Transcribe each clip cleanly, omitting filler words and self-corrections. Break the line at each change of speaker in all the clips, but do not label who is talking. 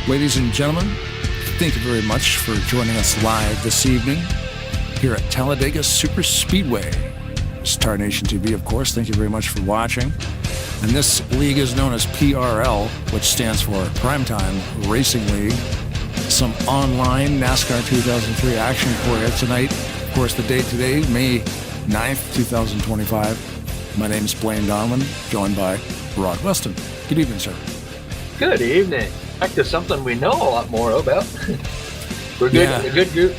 Ladies and gentlemen, thank you very much for joining us live this evening here at Talladega Super Speedway. It's Tarnation TV, of course. Thank you very much for watching. And this league is known as PRL, which stands for Primetime Racing League. Some online NASCAR 2003 action for you tonight. Of course, the date today, May 9th, 2025. My name is Blaine Donlin, joined by Rod Weston. Good evening, sir.
Good evening. Back to something we know a lot more about. We're good. Yeah. A good group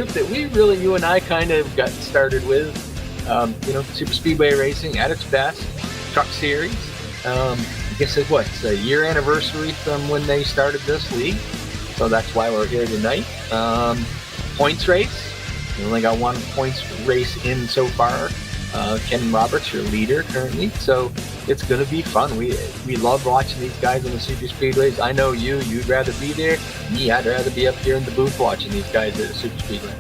that you and I kind of got started with. Super Speedway racing at its best. Truck series. I guess it's a year anniversary from when they started this league. So that's why we're here tonight. Points race. We only got one points race in so far. Ken Roberts, your leader currently. So it's going to be fun. We love watching these guys on the super speedways. I know you'd rather be there. Me, I'd rather be up here in the booth watching these guys at the super speedway.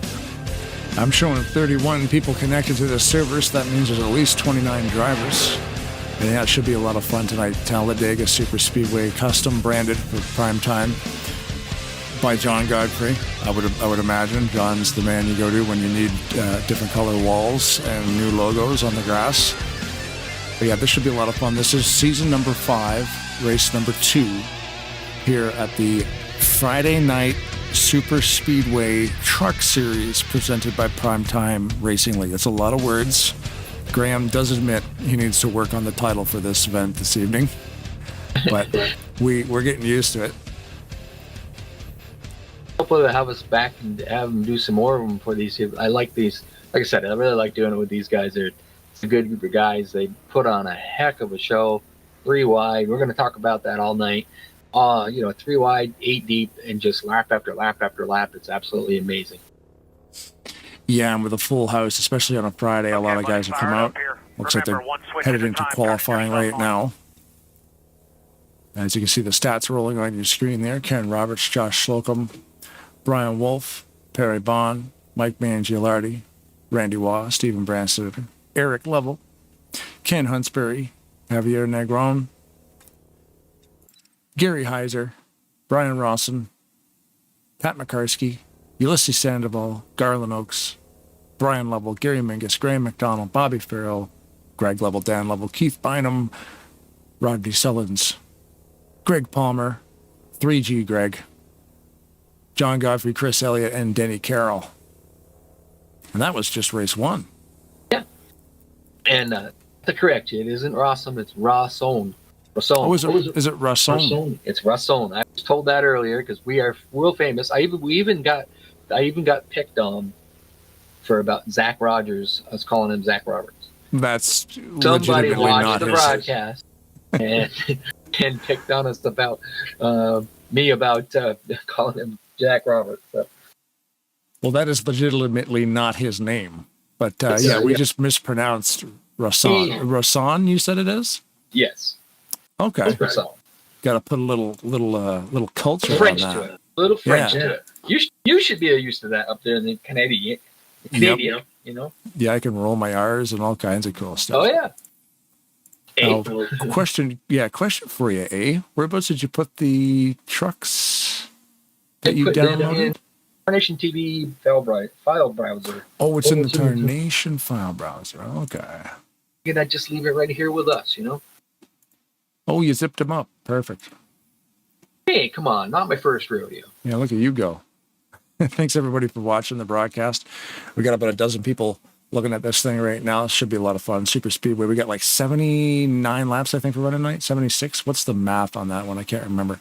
I'm showing 31 people connected to the server, so that means there's at least 29 drivers. And yeah, it should be a lot of fun tonight. Talladega Super Speedway, custom branded for prime time by John Godfrey. I would imagine John's the man you go to when you need different color walls and new logos on the grass. But yeah, this should be a lot of fun. This is season number 5, race number 2 here at the Friday night Super Speedway Truck Series presented by Primetime Racing League. It's a lot of words. Graham does admit he needs to work on the title for this event this evening, but we're getting used to it.
Hopefully they'll have us back and have them do some more of them for these. I like these. Like I said, I really like doing it with these guys. They're a good group of guys. They put on a heck of a show. 3 wide. We're going to talk about that all night. 3 wide, 8 deep, and just lap after lap after lap. It's absolutely amazing.
Yeah, and with a full house, especially on a Friday, a lot of guys have come out. Looks like they're headed into qualifying right now. As you can see, the stats rolling on your screen there. Ken Roberts, Josh Slocum, Brian Wolf, Perry Bond, Mike Mangialardi, Randy Waugh, Stephen Branstad, Eric Lovell, Ken Huntsberry, Javier Negron, Gary Heiser, Brian Rawson, Pat McCarsky, Ulysses Sandoval, Garland Oaks, Brian Lovell, Gary Mingus, Graham McDonald, Bobby Farrell, Greg Lovell, Dan Lovell, Keith Bynum, Rodney Sullins, Greg Palmer, 3G Greg, John Godfrey, Chris Elliott, and Denny Carroll. And that was just race 1.
Yeah. And to correct you, it isn't Rawson, it's Rawson.
Oh, is it Rawson?
It's Rawson. I was told that earlier because we are world famous. I even got picked on for about Zach Rogers. I was calling him Zach Roberts.
That's
somebody watched the
his
broadcast and picked on us about me about calling him Jack Roberts. So.
Well, that is legitimately not his name. But we just mispronounced Rawson. Rawson, you said it is?
Yes.
Okay. Got to put a little culture
French
on that.
to it. A little French to it. You should be used to that up there in the Canadian,
yep.
You know?
Yeah, I can roll my R's and all kinds of cool stuff.
Oh, yeah.
Question for you, A. Whereabouts did you put the trucks that you downloaded?
Tarnation TV file browser.
Oh, it's in the Tarnation file browser. Okay.
Can I just leave it right here with us, you know?
Oh, you zipped them up. Perfect.
Hey, come on. Not my first rodeo.
Yeah, look at you go. Thanks, everybody, for watching the broadcast. We got about a dozen people looking at this thing right now. It should be a lot of fun. Super Speedway. We got like 79 laps, I think, for running tonight. 76. What's the math on that one? I can't remember.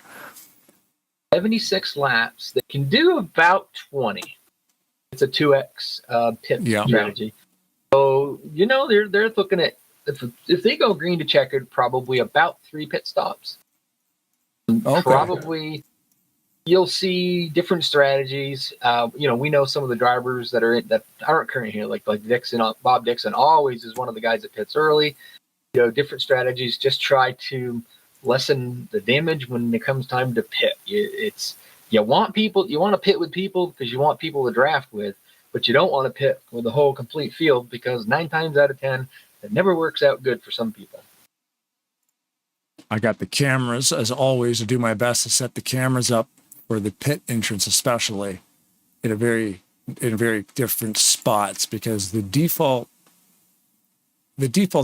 76 laps. They can do about 20. It's a 2x pit strategy. So, they're looking at, if they go green to checkered, probably about 3 pit stops.
Okay.
Probably you'll see different strategies. We know some of the drivers that aren't currently here, like Dixon. Bob Dixon always is one of the guys that pits early. Different strategies. Just try to lessen the damage when it comes time to pit. You want to pit with people because you want people to draft with, but you don't want to pit with the whole complete field because 9 times out of 10, it never works out good for some people.
I got the cameras, as always, to do my best to set the cameras up for the pit entrance, especially in very different spots, because the default's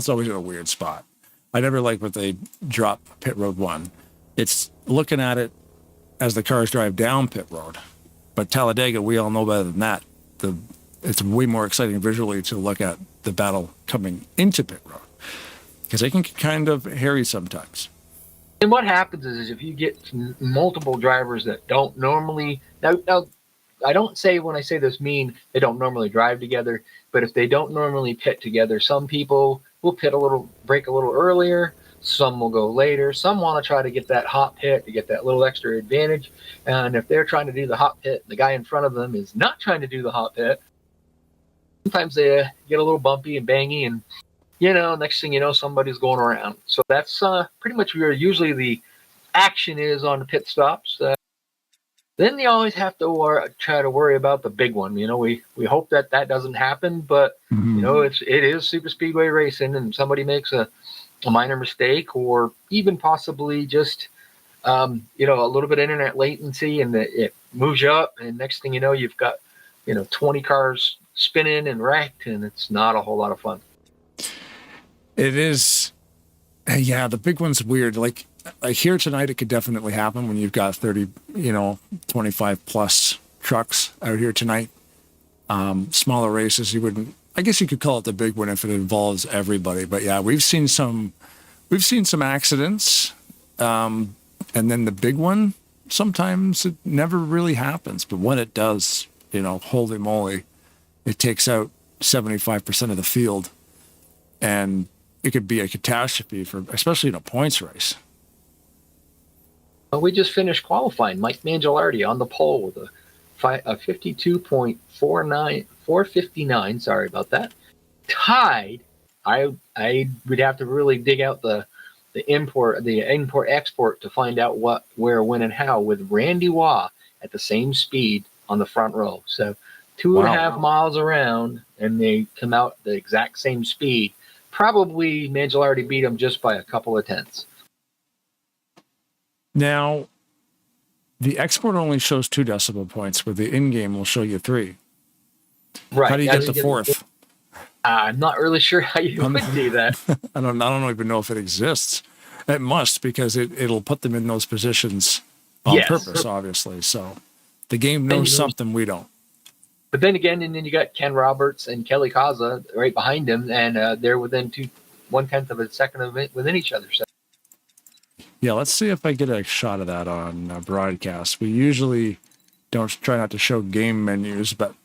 always in a weird spot. I never like what they drop pit road 1. It's looking at it as the cars drive down pit road. But Talladega, we all know better than that. It's way more exciting visually to look at the battle coming into pit road, because they can get kind of hairy sometimes.
And what happens is if you get multiple drivers that don't normally, now I don't say, when I say this, mean they don't normally drive together, but if they don't normally pit together, some people will break a little earlier, some will go later, some want to try to get that hot pit to get that little extra advantage, and if they're trying to do the hot pit, the guy in front of them is not trying to do the hot pit, sometimes they get a little bumpy and bangy, and next thing you know, somebody's going around. So that's pretty much where usually the action is on the pit stops. Then you always have to try to worry about the big one. We hope that doesn't happen, but it is super speedway racing, and somebody makes a minor mistake, or even possibly just a little bit of internet latency, and it moves you up, and next thing you know, you've got 20 cars spinning and wrecked, and it's not a whole lot of fun.
It is. Yeah, the big one's weird. Like here tonight, it could definitely happen when you've got 30, 25 plus trucks out here tonight. Smaller races, I guess you could call it the big one if it involves everybody. But yeah, we've seen some accidents. And then the big one, sometimes it never really happens. But when it does, holy moly, it takes out 75% of the field. And it could be a catastrophe especially in a points race.
Well, we just finished qualifying. Mike Mangialardi on the pole with a 52.459. Sorry about that. Tied. I would have to really dig out the import export to find out what, where, when, and how with Randy Waugh at the same speed on the front row. So 2.5 miles around, and they come out the exact same speed. Probably Mangialardi beat him just by a couple of tenths.
Now, the export only shows 2 decimal points, where the in-game will show you 3.
Right.
How do you get the 4th?
I'm not really sure how you would do that.
I don't even know if it exists. It must, because it'll put them in those positions on purpose, obviously. So the game knows something we don't.
But then again, and then you got Ken Roberts and Kelly Kaza right behind him, and they're within 1/10 of a second within each other. So.
Yeah, let's see if I get a shot of that on broadcast. We usually don't try not to show game menus, but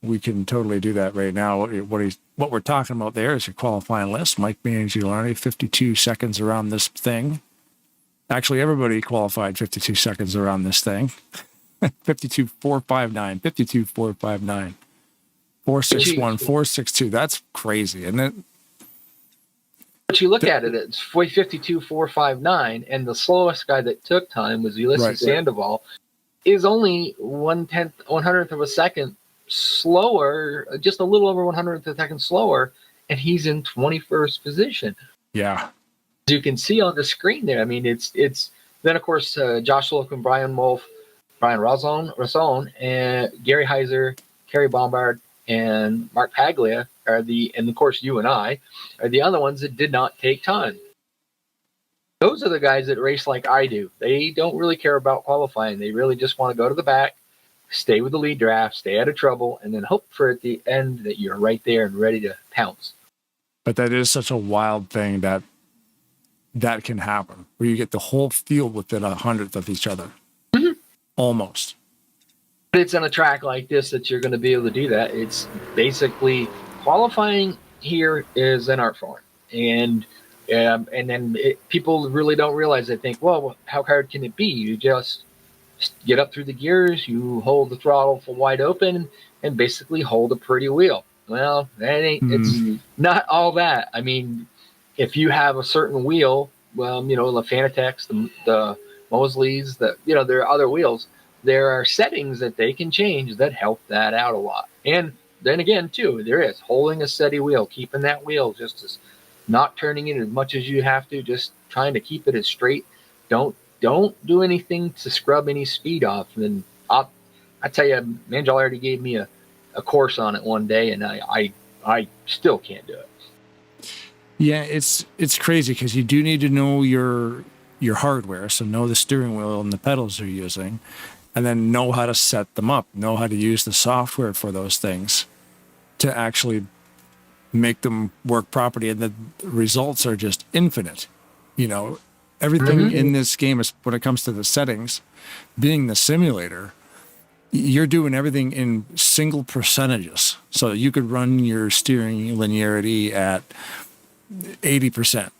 we can totally do that right now. What we're talking about there is your qualifying list. Mike Mangialardi, 52 seconds around this thing. Actually, everybody qualified 52 seconds around this thing. 52.459, 52.459, 461, 462. That's crazy, isn't it?
But you look at it, it's 52.459, and the slowest guy that took time was Ulysses Sandoval, is only 1/100th of a second slower, just a little over 100th of a second slower, and he's in 21st position.
Yeah.
As you can see on the screen there, I mean, it's then, of course, Josh Slocum, Brian Wolf, Brian Razzone, and Gary Heiser, Kerry Bombard, and Mark Paglia and of course you and I, are the other ones that did not take time. Those are the guys that race like I do. They don't really care about qualifying. They really just want to go to the back, stay with the lead draft, stay out of trouble, and then hope for at the end that you're right there and ready to pounce.
But that is such a wild thing that can happen, where you get the whole field within 100th of each other.
Mm-hmm.
Almost.
But it's on a track like this that you're going to be able to do that. It's basically qualifying here is an art form. And then people really don't realize. They think, well, how hard can it be? You just get up through the gears, you hold the throttle full wide open, and basically hold a pretty wheel. Well, it's not all that. I mean, if you have a certain wheel, well, the Fanatec's, the Mosleys, there are other wheels. There are settings that they can change that help that out a lot. And then again, too, there is holding a steady wheel, keeping that wheel just as not turning it as much as you have to, just trying to keep it as straight. Don't don't do anything to scrub any speed off. And I tell you, Manjal already gave me a course on it one day, and I still can't do it.
Yeah, it's crazy because you do need to know your hardware, so know the steering wheel and the pedals you're using, and then know how to set them up, know how to use the software for those things to actually make them work properly, and the results are just infinite. You know, everything in this game is, when it comes to the settings, being the simulator, you're doing everything in single percentages. So you could run your steering linearity at 80%,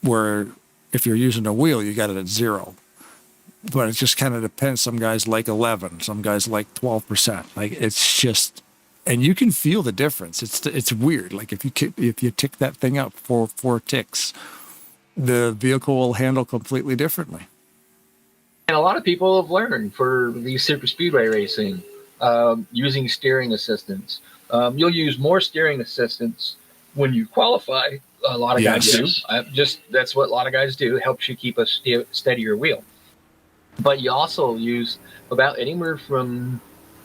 where if you're using a wheel, you got it at 0. But it just kind of depends. Some guys like 11, some guys like 12%. Like, it's just, and you can feel the difference. It's weird. Like, if you tick that thing up for 4 ticks, the vehicle will handle completely differently.
And a lot of people have learned for these super speedway racing, using steering assistance. You'll use more steering assistance when you qualify. A lot of guys do. That's what a lot of guys do. It helps you keep a steadier wheel. But you also use about anywhere from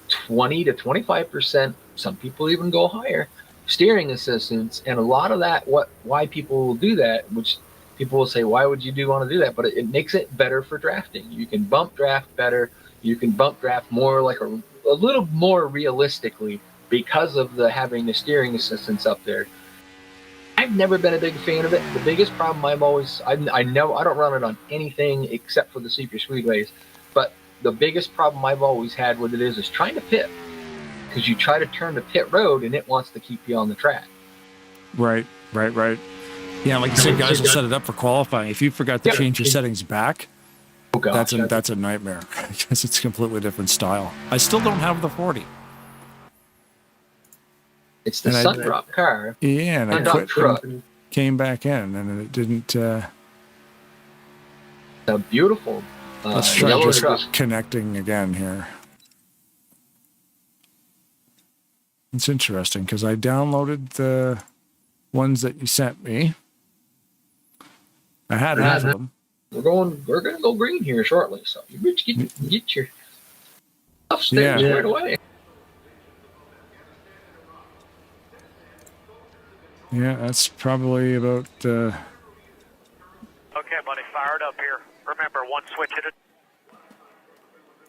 20 to 25%. Some people even go higher. Steering assistance, and a lot of that. Why people will do that, which people will say, why would you want to do that? But it makes it better for drafting. You can bump draft better. You can bump draft more, like a little more realistically, because of having the steering assistance up there. I've never been a big fan of it. The biggest problem I know I don't run it on anything except for the super speedways, but the biggest problem I've always had with it is trying to pit, because you try to turn the pit road and it wants to keep you on the track.
Right. Yeah, like you said, guys will set it up for qualifying. If you forgot to change your settings back, that's a nightmare, because it's a completely different style. I still don't have the 40.
It's the Sundrop car.
Yeah, and I quit and came back in, and it didn't.
A beautiful
let's try just connecting again here. It's interesting because I downloaded the ones that you sent me. I had half of them.
We're gonna go green here shortly, so you get your stuff staged right away.
Yeah, that's probably about.
Okay, buddy, fired up here. Remember, one switch at a.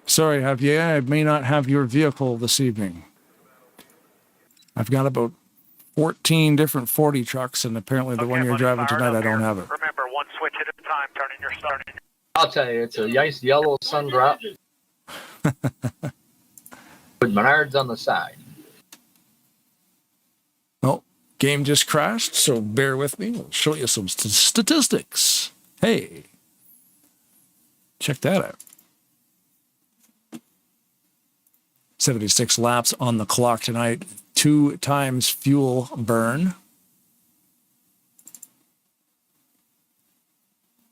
Sorry, Javier, I may not have your vehicle this evening. I've got about 14 different 40 trucks, and apparently the one you're driving tonight, I don't have it.
Remember, one switch at a time, turning your start.
I'll tell you, it's a nice yellow Sundrop with Menards on the side.
Oh, game just crashed, so bear with me. I'll show you some statistics. Hey, check that out. 76 laps on the clock tonight. 2 times fuel burn,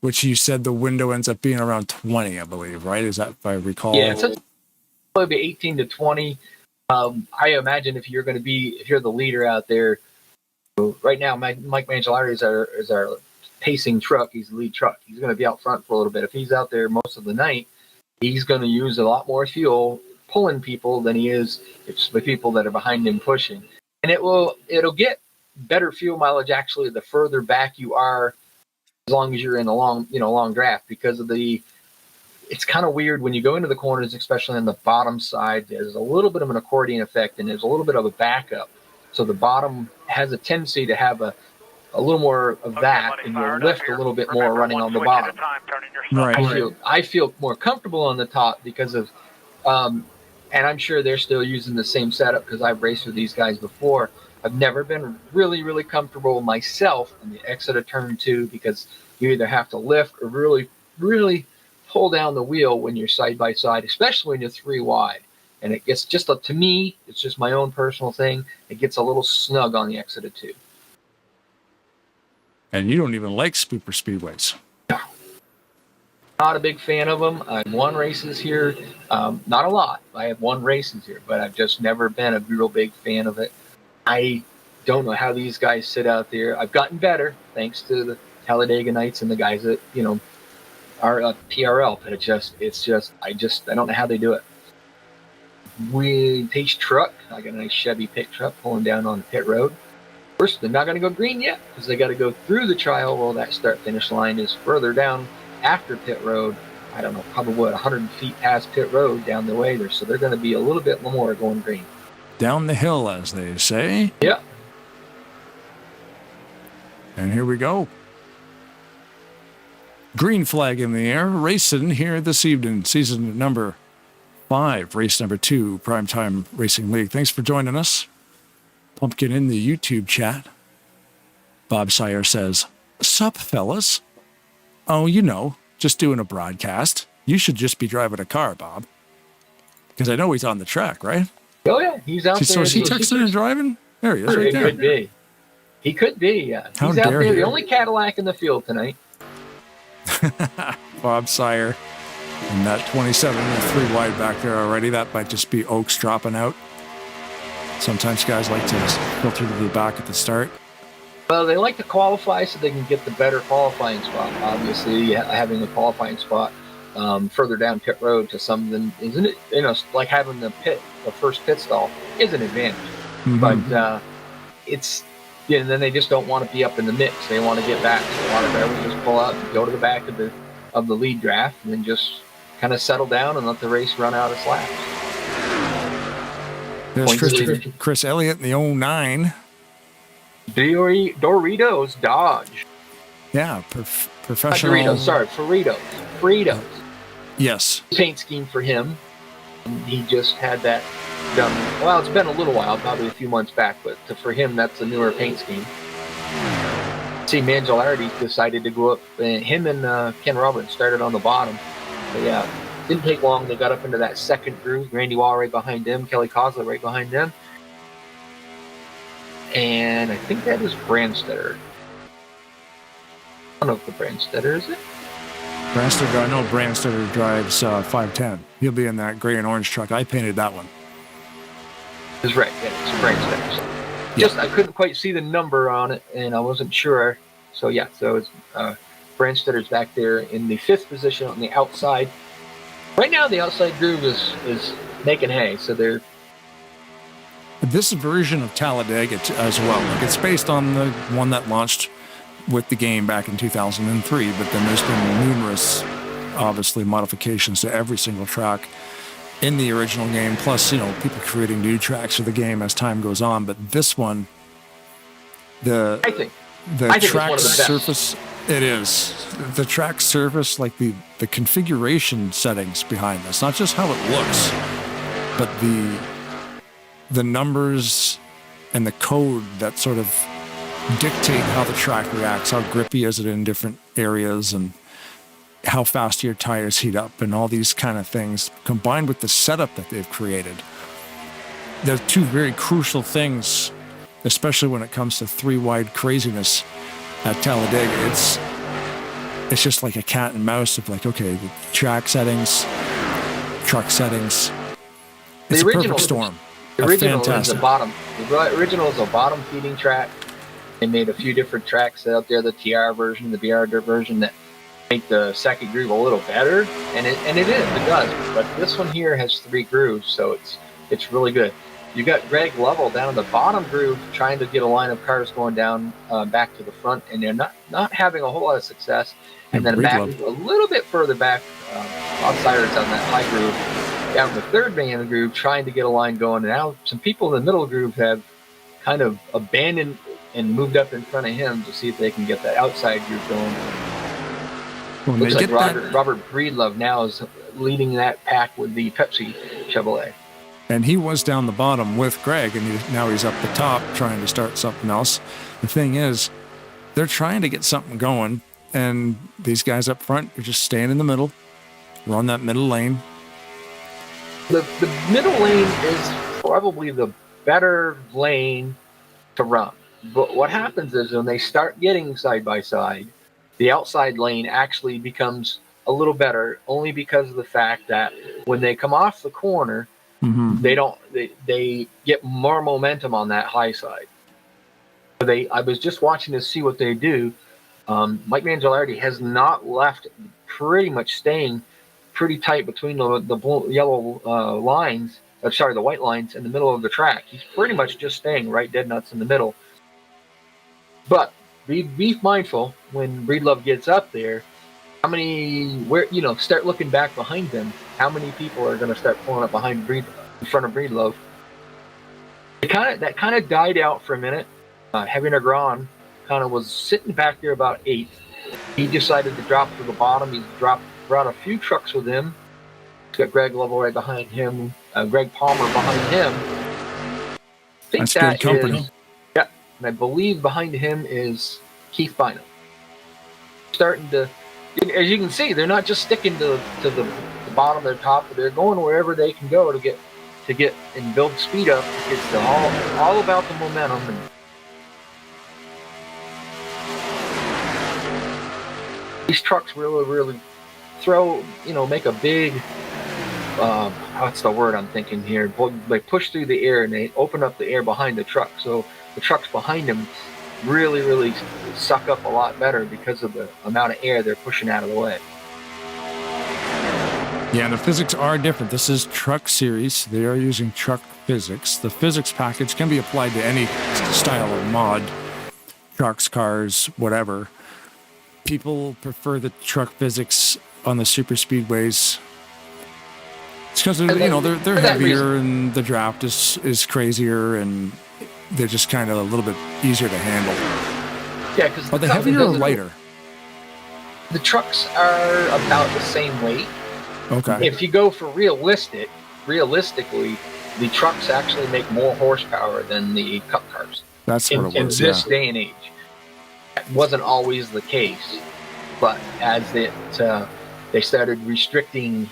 which you said the window ends up being around 20, I believe, right? Is that, if I recall?
Yeah, it's probably 18 to 20. I imagine if you're the leader out there, right now, Mike Mangiolari is our pacing truck. He's the lead truck. He's going to be out front for a little bit. If he's out there most of the night, he's going to use a lot more fuel pulling people than he is the people that are behind him pushing. And it'll get better fuel mileage actually the further back you are, as long as you're in a long draft, because of it's kind of weird when you go into the corners, especially on the bottom side. There's a little bit of an accordion effect, and there's a little bit of a backup. So the bottom has a tendency to have a little more of that, and you'll lift a little bit more running on the bottom.
Right.
I feel more comfortable on the top because of, and I'm sure they're still using the same setup because I've raced with these guys before. I've never been really, really comfortable myself on the exit of turn 2, because you either have to lift or really, really pull down the wheel when you're side by side, especially when you're 3 wide. And it gets to me, it's just my own personal thing. It gets a little snug on the exit of 2.
And you don't even like super speedways.
Not a big fan of them. I've won races here. Not a lot. I have won races here, but I've just never been a real big fan of it. I don't know how these guys sit out there. I've gotten better thanks to the Talladega Nights and the guys that, our PRL, but I don't know how they do it. We takes truck. I got a nice Chevy pit truck pulling down on the pit road. First, they're not going to go green yet because they got to go through the trial. Well, that start-finish line is further down after pit road. I don't know, probably 100 feet past pit road down the way there. So they're going to be a little bit more going green.
Down the hill, as they say.
Yeah.
And here we go. Green flag in the air, racing here this evening, season number 5, race number 2, Primetime Racing League. Thanks for joining us. Pumpkin in the YouTube chat. Bob Sire says, "Sup, fellas? Oh, just doing a broadcast. You should just be driving a car, Bob." Because I know he's on the track, right?
Oh, yeah. He's out there.
So is he texting and driving? There he is, right there.
Could be. He could be, yeah.
How
he's out
dare
there,
he?
the only Cadillac in the field tonight.
Bob Sire. And that 27 and 3 wide back there already. That might just be Oaks dropping out. Sometimes guys like to filter to the back at the start.
Well, they like to qualify so they can get the better qualifying spot. Obviously, having a qualifying spot further down pit road to some of them, isn't it? Like having the first pit stall is an advantage.
Mm-hmm.
But it's, and then they just don't want to be up in the mix. They want to get back. So a lot of drivers just pull out and go to the back of the lead draft and then just kind of settle down and let the race run out of slack.
There's Chris Elliott in the 09.
Doritos Dodge.
Yeah, professional.
Doritos, sorry, Fritos.
Yes.
Paint scheme for him. He just had that done. Well, it's been a little while, probably a few months back, but for him, that's a newer paint scheme. See, Mangialardi decided to go up. Him and Ken Roberts started on the bottom. But yeah, didn't take long. They got up into that second groove. Randy Wall right behind them. Kelly Kozler right behind them. And I think that is Brandstetter. I don't know if the Brandstetter is it.
Brandstetter, I know Brandstetter drives 510. He'll be in that gray and orange truck. I painted that one.
That's right. Yeah, it's Brandstetter. So just I couldn't quite see the number on it, and I wasn't sure. So yeah, so it's Brandstetter's back there in the 5th position on the outside. Right now, the outside groove is making hay. So they're
this version of Talladega as well. Like it's based on the one that launched with the game back in 2003, but then there's been numerous, obviously, modifications to every single track in the original game, plus, people creating new tracks for the game as time goes on. But this one, the track surface, it is. The track surface, like the configuration settings behind this, not just how it looks, but the numbers and the code that sort of dictate how the track reacts, how grippy is it in different areas, and how fast your tires heat up, and all these kind of things, combined with the setup that they've created. They're two very crucial things, especially when it comes to 3-wide craziness at Talladega. It's just like a cat and mouse of like, okay, the track settings, truck settings. It's a perfect storm.
The original is the bottom. The original is a bottom feeding track. They made a few different tracks out there, the TR version, the BR version, that make the second groove a little better, and it does. But this one here has 3 grooves, so it's really good. You got Greg Lovell down in the bottom groove trying to get a line of cars going down back to the front, and they're not having a whole lot of success. And then back a little bit further back, outsiders on that high groove, down in the third band groove, trying to get a line going. And now some people in the middle groove have kind of abandoned and moved up in front of him to see if they can get that outside groove going.
When
looks like Robert Breedlove now is leading that pack with the Pepsi Chevrolet.
And he was down the bottom with Greg, and now he's up the top trying to start something else. The thing is, they're trying to get something going, and these guys up front are just staying in the middle, run that middle lane.
The middle lane is probably the better lane to run. But what happens is when they start getting side by side, the outside lane actually becomes a little better, only because of the fact that when they come off the corner, they get more momentum on that high side. I was just watching to see what they do. Mike Mangialardi has not left pretty much staying pretty tight between the yellow lines. Sorry, the white lines in the middle of the track. He's pretty much just staying right dead nuts in the middle. But be mindful when Breedlove gets up there. How many? Start looking back behind him. How many people are going to start pulling up in front of Breedlove? That kind of died out for a minute. Heavy Negron kind of was sitting back there about 8th. He decided to drop to the bottom. He's brought a few trucks with him. He's got Greg Lovell right behind him, Greg Palmer behind him. I think
that's good company.
Yeah, and I believe behind him is Keith Bynum. Starting to, as you can see, they're not just sticking to the bottom or the top, but they're going wherever they can go to get and build speed up. It's all about the momentum. And these trucks really make a big, what's the word I'm thinking here? They push through the air and they open up the air behind the truck. So the trucks behind them really suck up a lot better because of the amount of air they're pushing out of the way.
Yeah, the physics are different. This is Truck Series. They are using truck physics. The physics package can be applied to any style of mod, trucks, cars, whatever. People prefer the truck physics on the super speedways. It's because they're heavier and the draft is crazier and they're just kind of a little bit easier to handle.
Yeah, because
are they heavier or lighter?
The trucks are about the same weight.
Okay.
If you go for realistically, the trucks actually make more horsepower than the cup cars.
That's what it was.
In this day and age, that wasn't always the case, but as they started restricting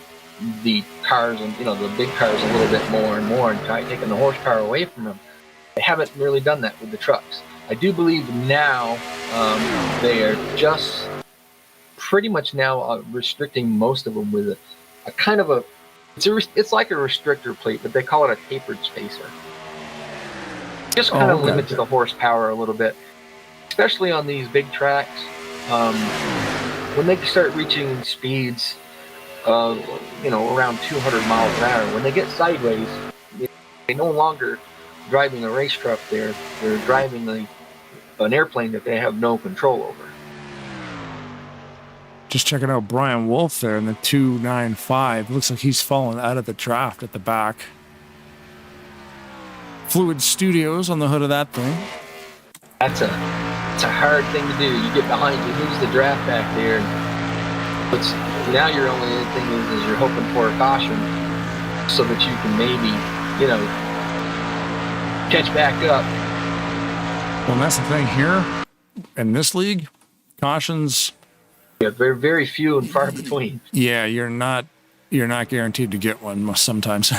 the cars and the big cars a little bit more and more, and taking the horsepower away from them, they haven't really done that with the trucks. I do believe now they are just pretty much now restricting most of them with a kind of it's like a restrictor plate, but they call it a tapered spacer. Just kind of limits the horsepower a little bit, especially on these big tracks. When they start reaching speeds of around 200 miles an hour, when they get sideways, they no longer driving a race truck. They're driving an airplane that they have no control over.
Just checking out Brian Wolf there in the 295. Looks like he's fallen out of the draft at the back. Fluid Studios on the hood of that thing.
It's a hard thing to do. You get behind, you lose the draft back there. Now your only thing is you're hoping for a caution so that you can maybe, catch back up.
Well, and that's the thing here in this league, cautions.
Yeah, very, very few and far between.
Yeah, you're not guaranteed to get one sometimes.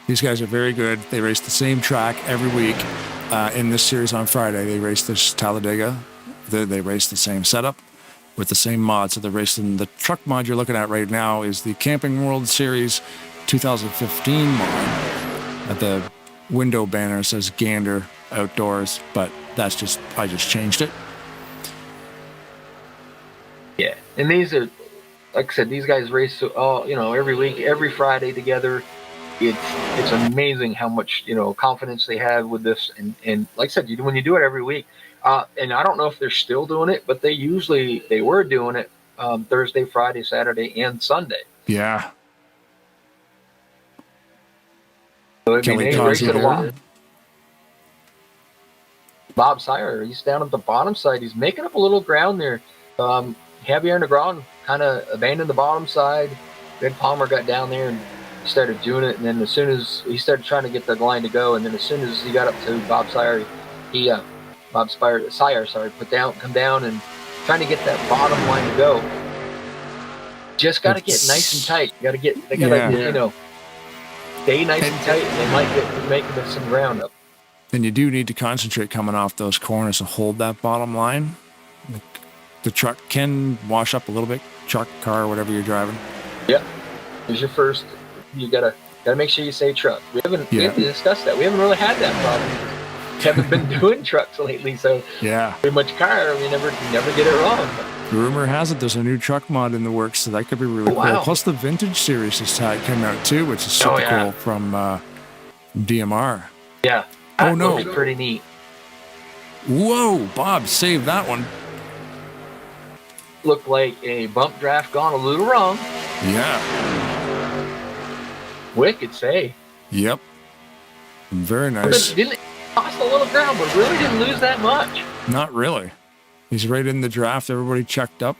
These guys are very good. They race the same track every week. In this series on Friday, they race this Talladega. They race the same setup with the same mod. So they're racing the truck mod you're looking at right now is the Camping World Series 2015 mod. The window banner says Gander Outdoors, but I just changed it.
Yeah, and these are, like I said, these guys race every week, every Friday together. It's amazing how much confidence they have with this, and like I said, when you do it every week, and I don't know if they're still doing it, but they were doing it Thursday, Friday, Saturday, and Sunday.
Yeah.
So, they race it a lot. Bob Sire, he's down at the bottom side. He's making up a little ground there. Javier Negron kind of abandoned the bottom side. Greg Palmer got down there and started doing it, and then as soon as he started trying to get the line to go, and then as soon as he got up to Bob Sire, come down and trying to get that bottom line to go. Just got to get nice and tight. They gotta stay nice and tight, and they might get making some ground up.
And you do need to concentrate coming off those corners and hold that bottom line. The truck can wash up a little bit, truck, car, whatever you're driving.
Yep. Here's your first. You gotta make sure you say truck. We haven't discussed that. We haven't really had that problem. We haven't been doing trucks lately, so
yeah.
pretty much car. We never get it wrong.
Rumor has it there's a new truck mod in the works, so that could be really cool.
Wow.
Plus the Vintage Series has come out too, which is super cool from DMR.
Yeah.
Oh no.
Looks pretty neat.
Whoa, Bob, save that one.
Looked like a bump draft gone a little wrong.
Yeah.
Wicked say.
Yep. Very nice.
But didn't lost a little ground, but really didn't lose that much.
Not really. He's right in the draft. Everybody checked up.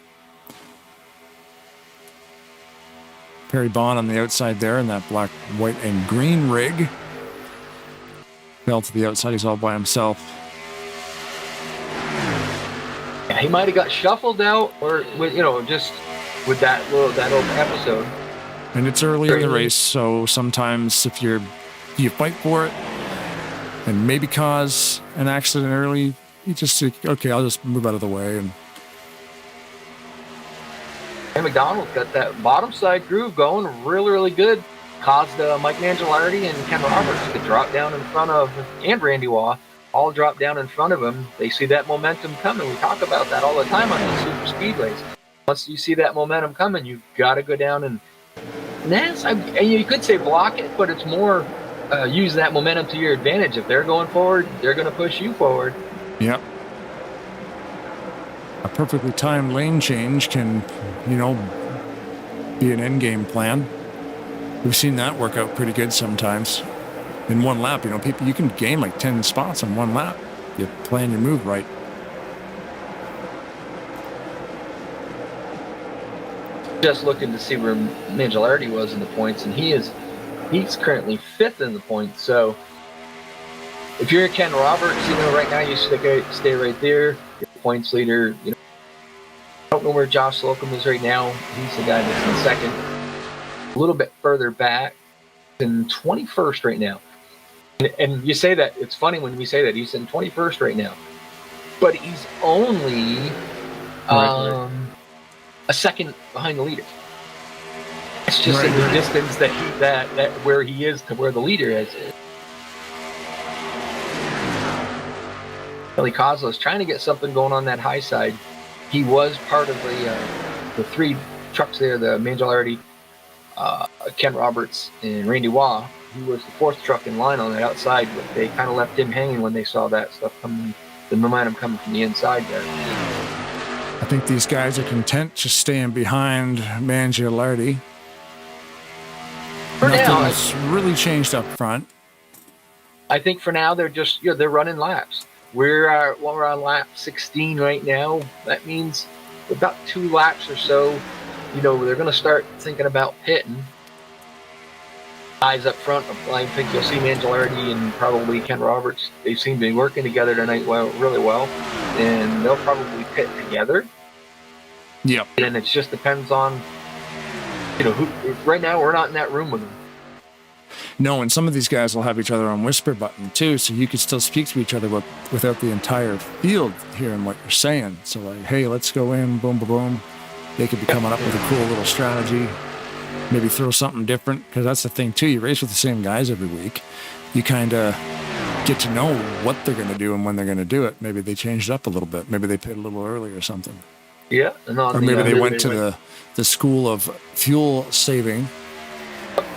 Perry Bond on the outside there in that black, white, and green rig. Fell to the outside. He's all by himself.
Yeah, he might have got shuffled out, or just with that old episode.
And it's early in the race, so sometimes if you fight for it and maybe cause an accident early, you just say, okay, I'll just move out of the way. And
McDonald's got that bottom side groove going really, really good. Caused Mike Mangialardi and Ken Roberts to drop down in front of, and Randy Waugh, all drop down in front of him. They see that momentum coming. We talk about that all the time on these super speedways. Once you see that momentum coming, you've got to go down and you could say block it, but it's more use that momentum to your advantage. If they're going forward, they're going to push you forward.
Yep. A perfectly timed lane change can, be an end game plan. We've seen that work out pretty good sometimes. In one lap, people, you can gain like 10 spots in one lap. You plan your move right.
Just looking to see where Mangialardi was in the points, and he's currently 5th in the points. So if you're Ken Roberts, right now you stay right there. Your points leader. I don't know where Josh Slocum is right now. He's the guy that's in second. A little bit further back, in 21st right now. And you say that, it's funny when we say that he's in 21st right now, but he's only a second behind the leader. It's just in the distance that where he is to where the leader is. Billy Kozlow's trying to get something going on that high side. He was part of the 3 trucks there, the Mangialardi, Ken Roberts, and Randy Waugh. He was the 4th truck in line on that outside, but they kind of left him hanging when they saw that stuff coming, the momentum coming from the inside there.
I think these guys are content just staying behind Mangialardi.
For now,
nothing's really changed up front.
I think for now they're just they're running laps. We're on lap 16 right now. That means about 2 laps or so. They're going to start thinking about pitting. Guys up front, I think you'll see Mangialardi and probably Ken Roberts. They seem to be working together tonight really well, and they'll probably pit together.
Yep.
And it just depends on, who. Right now, we're not in that room with them.
No, and some of these guys will have each other on whisper button too, so you can still speak to each other without the entire field hearing what you're saying. So like, hey, let's go in, boom, boom, boom. They could be coming up with a cool little strategy. Maybe throw something different, because that's the thing too. You race with the same guys every week. You kind of get to know what they're going to do and when they're going to do it. Maybe they changed up a little bit. Maybe they pit a little early or something.
Yeah.
Or maybe they went to the school of fuel saving,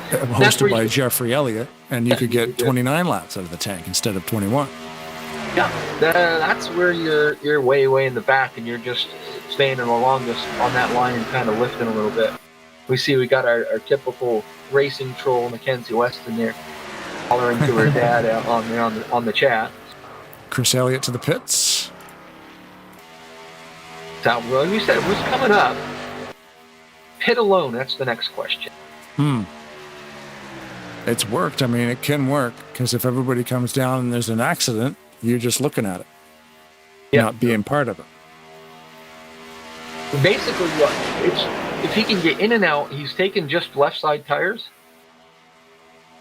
hosted by Jeffrey Elliott, and you could get 29 laps out of the tank instead of 21.
Yeah, that's where you're way in the back, and you're just staying along on that line and kind of lifting a little bit. We got our typical racing troll, Mackenzie West, in there, hollering to her dad on the chat.
Chris Elliott to the pits.
So, well, you said what's coming up? Pit alone. That's the next question.
It's worked. I mean, it can work, because if everybody comes down and there's an accident, you're just looking at it, not being part of it.
Basically, if he can get in and out, he's taking just left side tires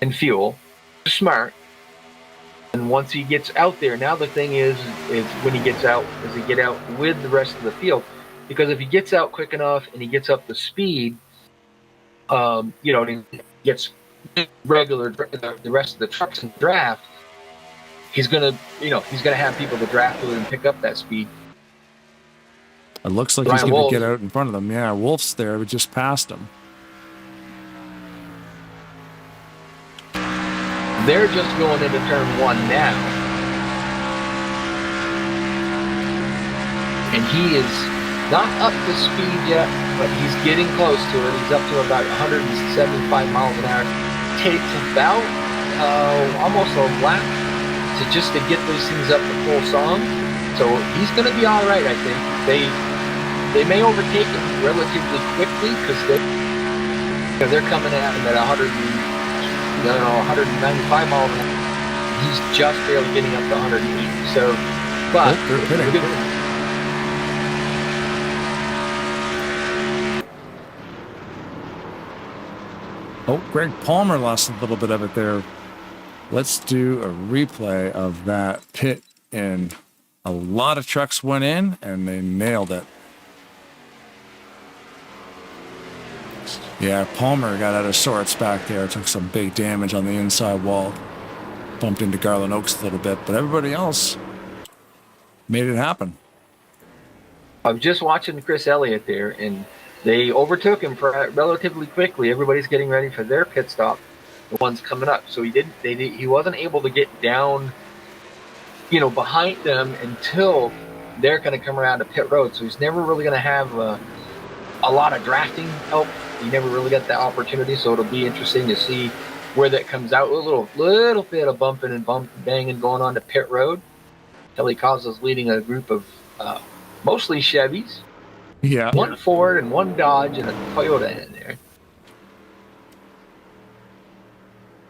and fuel. Smart. And once he gets out there, now the thing is when he gets out, does he get out with the rest of the field? Because if he gets out quick enough and he gets up to speed, and he gets regular the rest of the trucks in the draft, he's gonna have people to draft with and pick up that speed.
It looks like
Brian
he's going
Wolf.
to get out in front of them. Yeah, Wolf's there. We just passed him.
They're just going into turn 1 now. And he is not up to speed yet, but he's getting close to it. He's up to about 175 miles an hour. Takes about almost a lap to get those things up to full song. So he's going to be all right, I think. They may overtake him relatively quickly because they're coming at him at 195 miles an hour. He's just barely getting up to 180. So, but
they're pitting. Oh, Greg Palmer lost a little bit of it there. Let's do a replay of that pit, and a lot of trucks went in, and they nailed it. Yeah, Palmer got out of sorts back there. Took some big damage on the inside wall. Bumped into Garland Oaks a little bit, but everybody else made it happen.
I'm just watching Chris Elliott there, and they overtook him relatively quickly. Everybody's getting ready for their pit stop, the ones coming up. So he wasn't able to get down, behind them until they're going to come around to pit road. So he's never really going to have a lot of drafting help. He never really got that opportunity. So it'll be interesting to see where that comes out. A little bit of bumping and banging going on to pit road. Kelly Coslo's leading a group of mostly Chevys.
Yeah.
One Ford and one Dodge and a Toyota in there.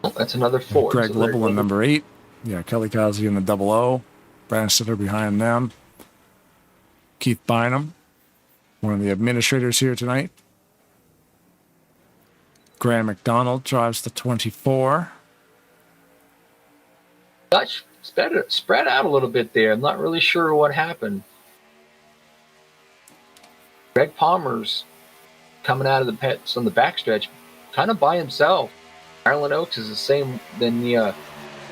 Oh, that's another Ford.
Greg Libble in number 8. Yeah, Kelly Cosby in the 00. Brandon Sitter behind them. Keith Bynum, one of the administrators here tonight. Graham McDonald drives the 24.
Dutch spread out a little bit there. I'm not really sure what happened. Greg Palmer's coming out of the pits on the backstretch kind of by himself. Garland Oaks is the same than the...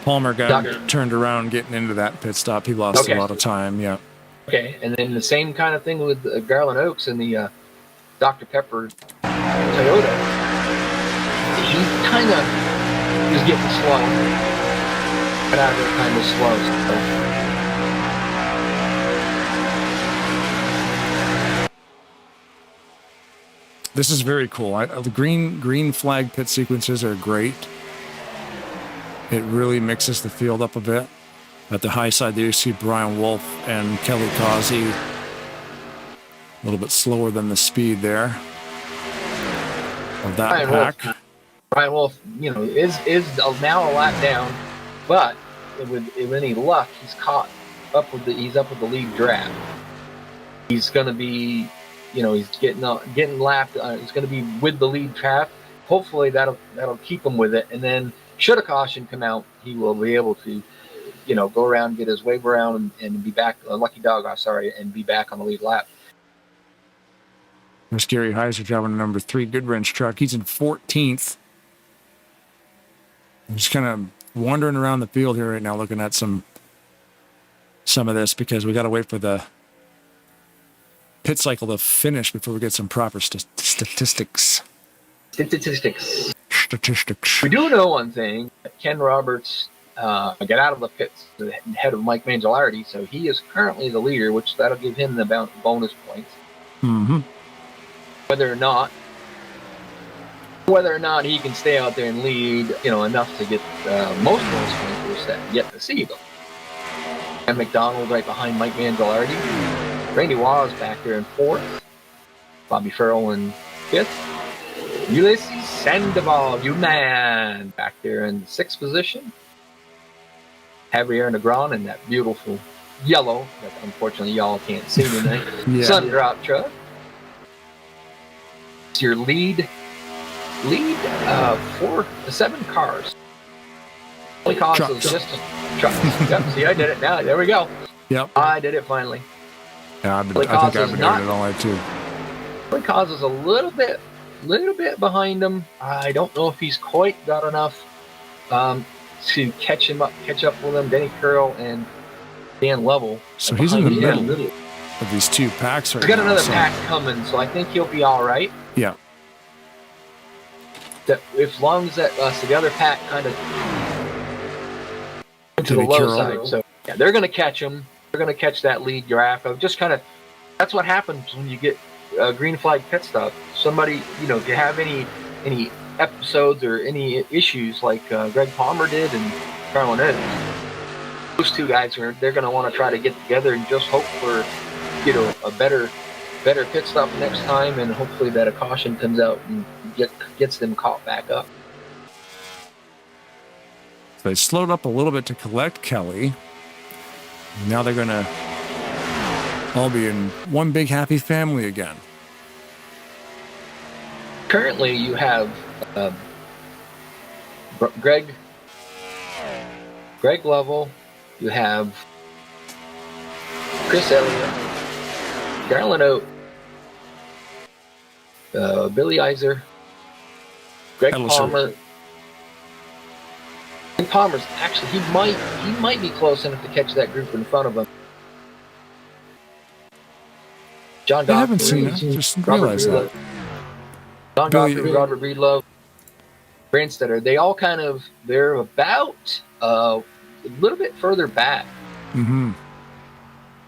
Palmer got turned around getting into that pit stop. He lost a lot of time, yeah.
Okay, and then the same kind of thing with Garland Oaks and the Dr. Pepper Toyota. He kind of was getting slow. Got out of there kind of slow. So.
This is very cool. The green flag pit sequences are great. It really mixes the field up a bit. At the high side there you see Brian Wolf and Kelly Causey. A little bit slower than the speed there of that pack.
Brian Wolf, is now a lap down, but with any luck, he's up with the lead draft. He's going to be, he's getting lapped. He's going to be with the lead draft. Hopefully that'll keep him with it. And then should a caution come out, he will be able to, go around, get his wave around, and be back. Lucky dog, and be back on the lead lap.
There's Gary Heiser driving the number 3 Goodwrench truck. He's in 14th. I'm just kind of wandering around the field here right now, looking at some of this because we got to wait for the pit cycle to finish before we get some proper statistics. We do know one thing: Ken Roberts got out of the pits ahead of Mike Mangialardi, so he is currently the leader, which that'll give him the bonus points. Mm-hmm.
Whether or not he can stay out there and lead, enough to get most bonus points, we're yet to see. But and McDonald right behind Mike Mangialardi. Randy Waugh is back there in 4th. Bobby Farrell in 5th. Ulysses Sandoval, you man, back there in 6th position. Javier Negron in that beautiful yellow that unfortunately y'all can't see tonight. Sun drop truck. It's your lead 7 cars. Only cost is just trucks. Yep, see, I did it now. There we go.
Yep.
I did it finally.
Yeah, I think I've been doing it all night too.
Only causes a little bit behind him. I don't know if he's quite got enough to catch up with him. Denny Curl and Dan Lovell.
So he's in the middle. of these two packs right
He's got
now,
another
so-
pack coming, so I think he'll be all right.
Yeah.
As long as that so the other pack kind of went to the
Maybe
low
Carroll.
side. So yeah, they're going to catch him. They're going to catch that lead draft. Of just kind of that's what happens when you get a green flag pit stop. Somebody, if you have any episodes or any issues like Greg Palmer did and Carlin Oates, those two guys they're going to want to try to get together and just hope for a better pit stop next time, and hopefully that a caution comes out and gets them caught back up.
So they slowed up a little bit to collect Kelly. Now they're going to all be in one big happy family again.
Currently, you have Greg Lovell, you have Chris Elliott, Garland Oat, Billy Iser, Greg Palmer. Greg Palmer's actually he might be close enough to catch that group in front of him. John
I haven't
Dockery,
seen it. Just realized that.
John Dockery, Robert Breedlove, Brandstetter. They all they're about a little bit further back.
Mm-hmm.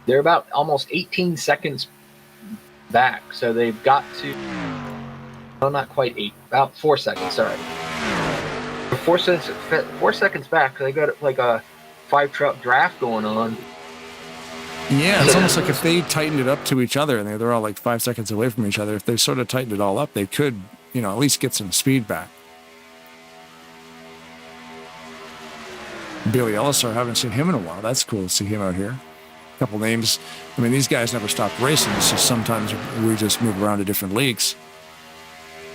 They're about almost 18 seconds back, so they've got to. No, not quite 8. About 4 seconds. Sorry, 4 seconds back. They got like a 5-truck draft going on.
Yeah, it's almost like if they tightened it up to each other and they're all like 5 seconds away from each other, if they sort of tightened it all up, they could, at least get some speed back. Billy Ellisar, haven't seen him in a while. That's cool to see him out here. A couple names. I mean, these guys never stopped racing. It's just sometimes we just move around to different leagues.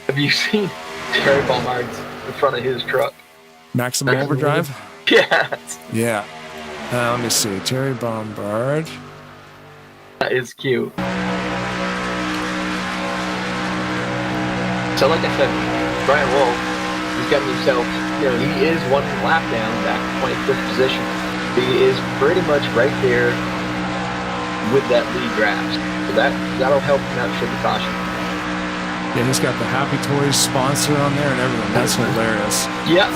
Have you seen Terry Ballmard's in front of his truck?
Maximum Overdrive?
Yes.
Yeah. Let me see. Terry Bombard.
That is cute. So like I said, Brian Wolf, he's got himself, he is one lap down, back to 25th position. He is pretty much right there with that lead draft. So that'll help him out, should the caution.
Yeah, he's got the Happy Toys sponsor on there and everything. That's hilarious.
Yeah.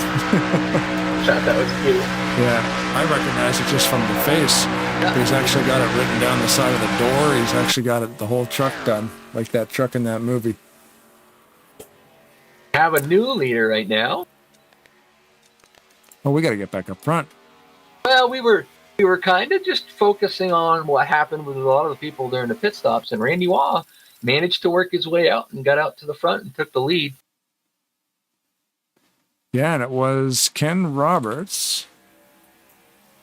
Thought that was cute.
Yeah, I recognize it just from the face.
Yeah.
He's actually got it written down the side of the door. He's actually got the whole truck done, like that truck in that movie.
Have a new leader right now.
Oh, we got to get back up front.
Well, we were kind of just focusing on what happened with a lot of the people during the pit stops, and Randy Waugh managed to work his way out and got out to the front and took the lead.
Yeah, and it was Ken Roberts.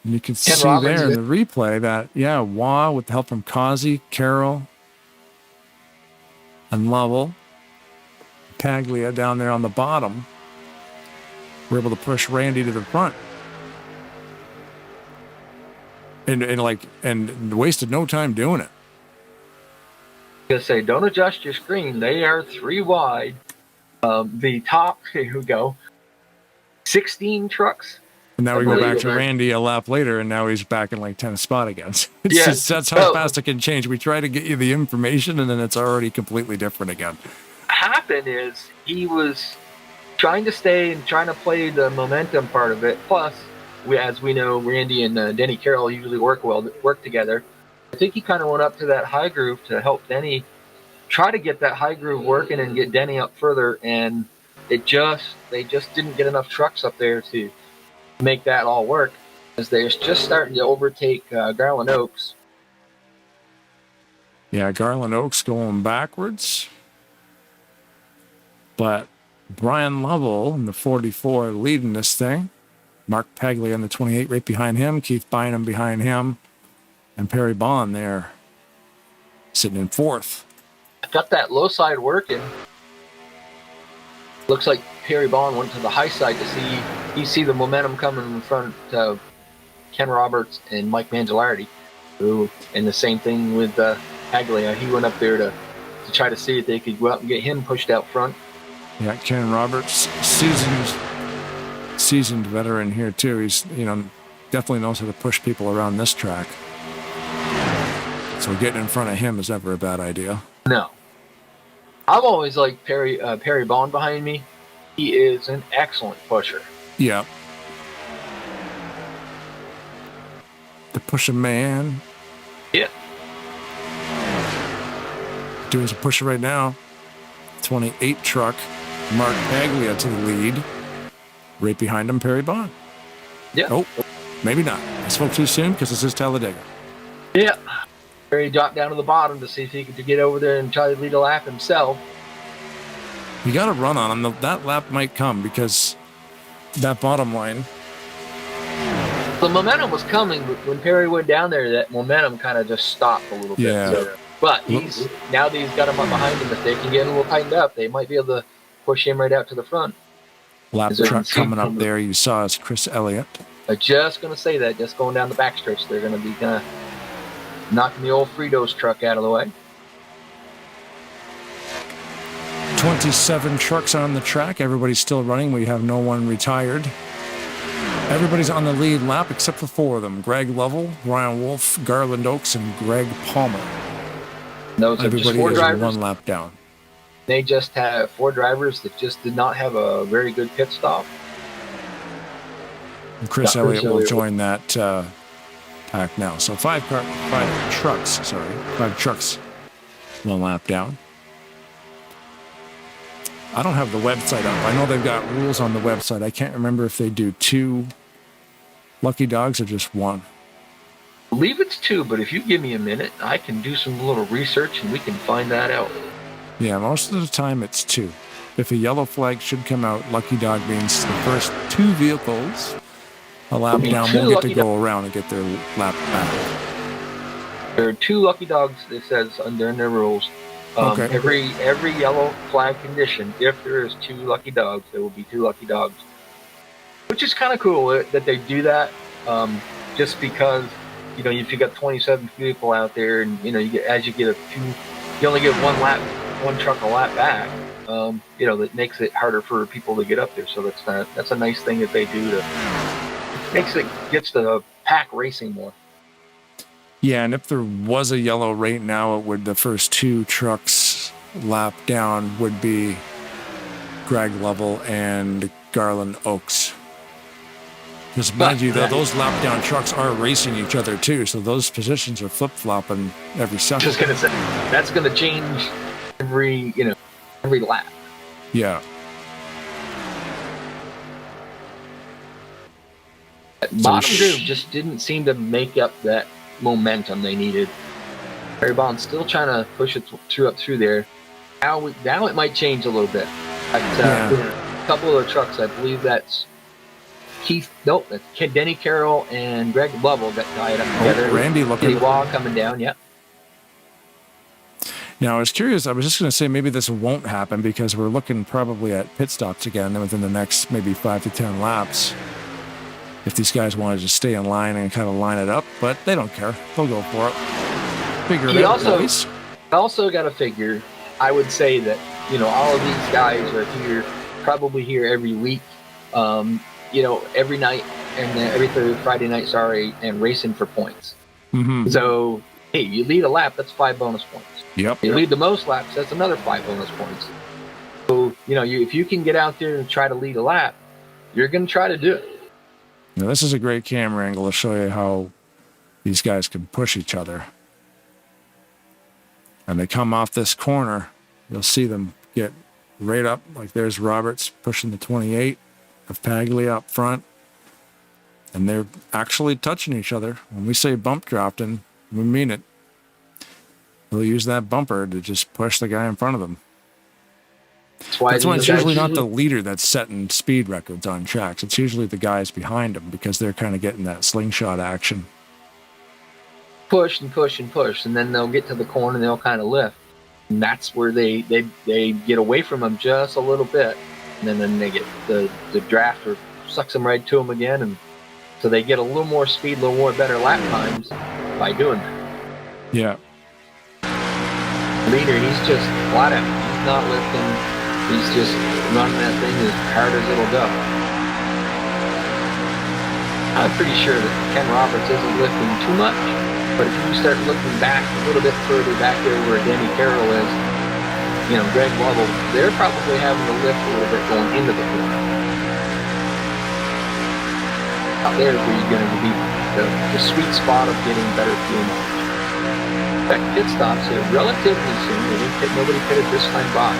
And you can see
Roberts,
there in the replay that, Waugh with the help from Causey, Carroll, and Lovell, Paglia down there on the bottom, were able to push Randy to the front. And wasted no time doing it.
I'm going to say, don't adjust your screen. They are 3 wide. The top, here we go, 16 trucks.
And now we go back to Randy a lap later, and now he's back in like 10th spot again. That's how fast it can change. We try to get you the information, and then it's already completely different again.
Happened is he was trying to stay and trying to play the momentum part of it. Plus, as we know, Randy and Denny Carroll usually work together. I think he kind of went up to that high groove to help Denny try to get that high groove working and get Denny up further, and they just didn't get enough trucks up there to make that all work, as they're just starting to overtake Garland Oaks.
Yeah, Garland Oaks going backwards. But Brian Lovell in the 44 leading this thing. Mark Paglia in the 28 right behind him. Keith Bynum behind him. And Perry Bond there sitting in 4th.
Got that low side working. Looks like Perry Bond went to the high side to see the momentum coming in front of Ken Roberts and Mike Mangialardi. And the same thing with Paglia. He went up there to try to see if they could go out and get him pushed out front.
Yeah, Ken Roberts, seasoned veteran here too. He's definitely knows how to push people around this track. So getting in front of him is never a bad idea.
No. I've always liked Perry Bond behind me. He is an excellent pusher.
Yeah. The pusher man.
Yeah.
Doing some pusher right now. 28 truck. Mark Paglia to the lead. Right behind him, Perry Bond.
Yeah.
Oh, maybe not. I spoke too soon because this is Talladega.
Yeah. Perry dropped down to the bottom to see if he could get over there and try to lead a lap himself.
You got to run on him. That lap might come because that bottom line.
The momentum was coming, but when Perry went down there, that momentum kind of just stopped a little bit.
Yeah.
So, but now that he's got him up behind him, if they can get a little tightened up, they might be able to push him right out to the front.
Lap truck coming up there, you saw is Chris Elliott.
I'm just going to say that, just going down the backstretch, they're going to be kind of knocking the old Fritos truck out of the way.
27 trucks on the track. Everybody's still running. We have no one retired. Everybody's on the lead lap except for 4 of them. Greg Lovell, Ryan Wolf, Garland Oaks, and Greg Palmer.
Those are just 4 drivers.
1 lap down.
They just have 4 drivers that just did not have a very good pit stop.
And Chris Elliott will join that pack now. So 5 trucks, 1 lap down. I don't have the website up. I know they've got rules on the website. I can't remember if they do 2 lucky dogs or just 1.
I believe it's 2, but if you give me a minute, I can do some little research and we can find that out.
Yeah, most of the time it's 2. If a yellow flag should come out, lucky dog means the first 2 vehicles a lap down will get to go around and get their lap back.
There are 2 lucky dogs, it says under their rules.
Okay.
Every yellow flag condition, if there is 2 lucky dogs, there will be 2 lucky dogs. Which is kind of cool that they do that, just because, if you got 27 people out there and, you only get 1 truck a lap back, that makes it harder for people to get up there. So that's a nice thing that they do gets the pack racing more.
Yeah, and if there was a yellow right now, the first 2 trucks lap down would be Greg Lovell and Garland Oaks. Because mind you, those lap down trucks are racing each other too, so those positions are flip-flopping every second.
Just gonna say, that's gonna change every lap.
Yeah.
That bottom group just didn't seem to make up that momentum they needed. Perry Bond's still trying to push it through there. Now it might change a little bit. A couple of the trucks, I believe that's Denny Carroll and Greg Lovell got tied up together.
Randy looking.
Wall coming down, yeah.
Now, I was curious. I was just going to say maybe this won't happen because we're looking probably at pit stops again within the next maybe 5 to 10 laps. If these guys wanted to stay in line and kind of line it up, but they don't care. They'll go for it. Figure it out, boys.
Also got to figure, I would say that, all of these guys are probably here every week, every night and every Friday night, and racing for points.
Mm-hmm.
So, hey, you lead a lap, that's 5 bonus points.
Yep.
You lead the most laps, that's another 5 bonus points. So, if you can get out there and try to lead a lap, you're going to try to do it.
Now, this is a great camera angle to show you how these guys can push each other. And they come off this corner, you'll see them get right up. Like there's Roberts pushing the 28 of Paglia up front. And they're actually touching each other. When we say bump drafting, we mean it. They'll use that bumper to just push the guy in front of them. That's why it's usually not the leader that's setting speed records on tracks. It's usually the guys behind them because they're kind of getting that slingshot action.
Push and push and push, and then they'll get to the corner and they'll kind of lift. And that's where they get away from them just a little bit. And then they get the drafter sucks them right to them again. And so they get a little more speed, a little more better lap times by doing that.
Yeah.
Leader, he's just flat out. He's not lifting. He's just running that thing as hard as it'll go. I'm pretty sure that Ken Roberts isn't lifting too much. But if you start looking back a little bit further back there where Danny Carroll is, Greg Lovell, they're probably having to lift a little bit going into the corner. Out there is where you're going to be the sweet spot of getting better fuel mileage. In fact, pit stops here relatively soon. Nobody pitted this time by.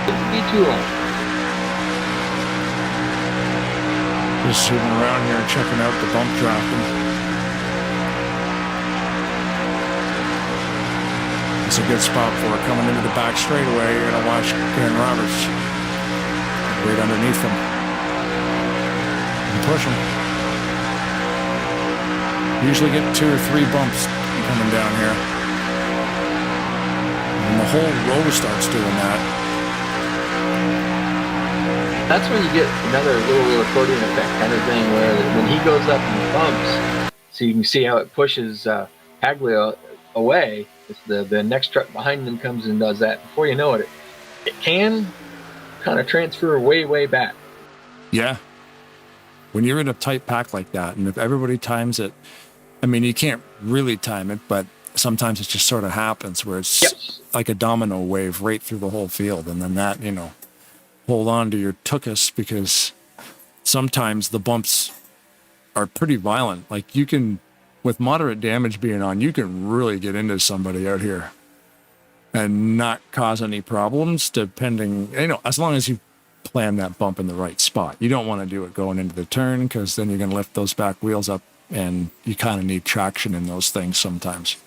Shouldn't be too long.
Just zooming around here, checking out the bump drafting. It's a good spot for it. Coming into the back straightaway, you're going to watch Garen Roberts right underneath him and push him. Usually get 2 or 3 bumps coming down here. And the whole row starts doing that.
That's when you get another little accordion effect kind of thing where when he goes up and bumps, so you can see how it pushes Hagley away. It's the next truck behind them comes and does that. Before you know it, it can kind of transfer way back.
Yeah. When you're in a tight pack like that, and if everybody times it, I mean, you can't really time it, but sometimes it just sort of happens where it's like a domino wave right through the whole field. And then that, hold on to your tuchus, because sometimes the bumps are pretty violent. Like you can, with moderate damage being on, you can really get into somebody out here and not cause any problems, depending, as long as you plan that bump in the right spot. You don't want to do it going into the turn, because then you're going to lift those back wheels up and you kind of need traction in those things sometimes.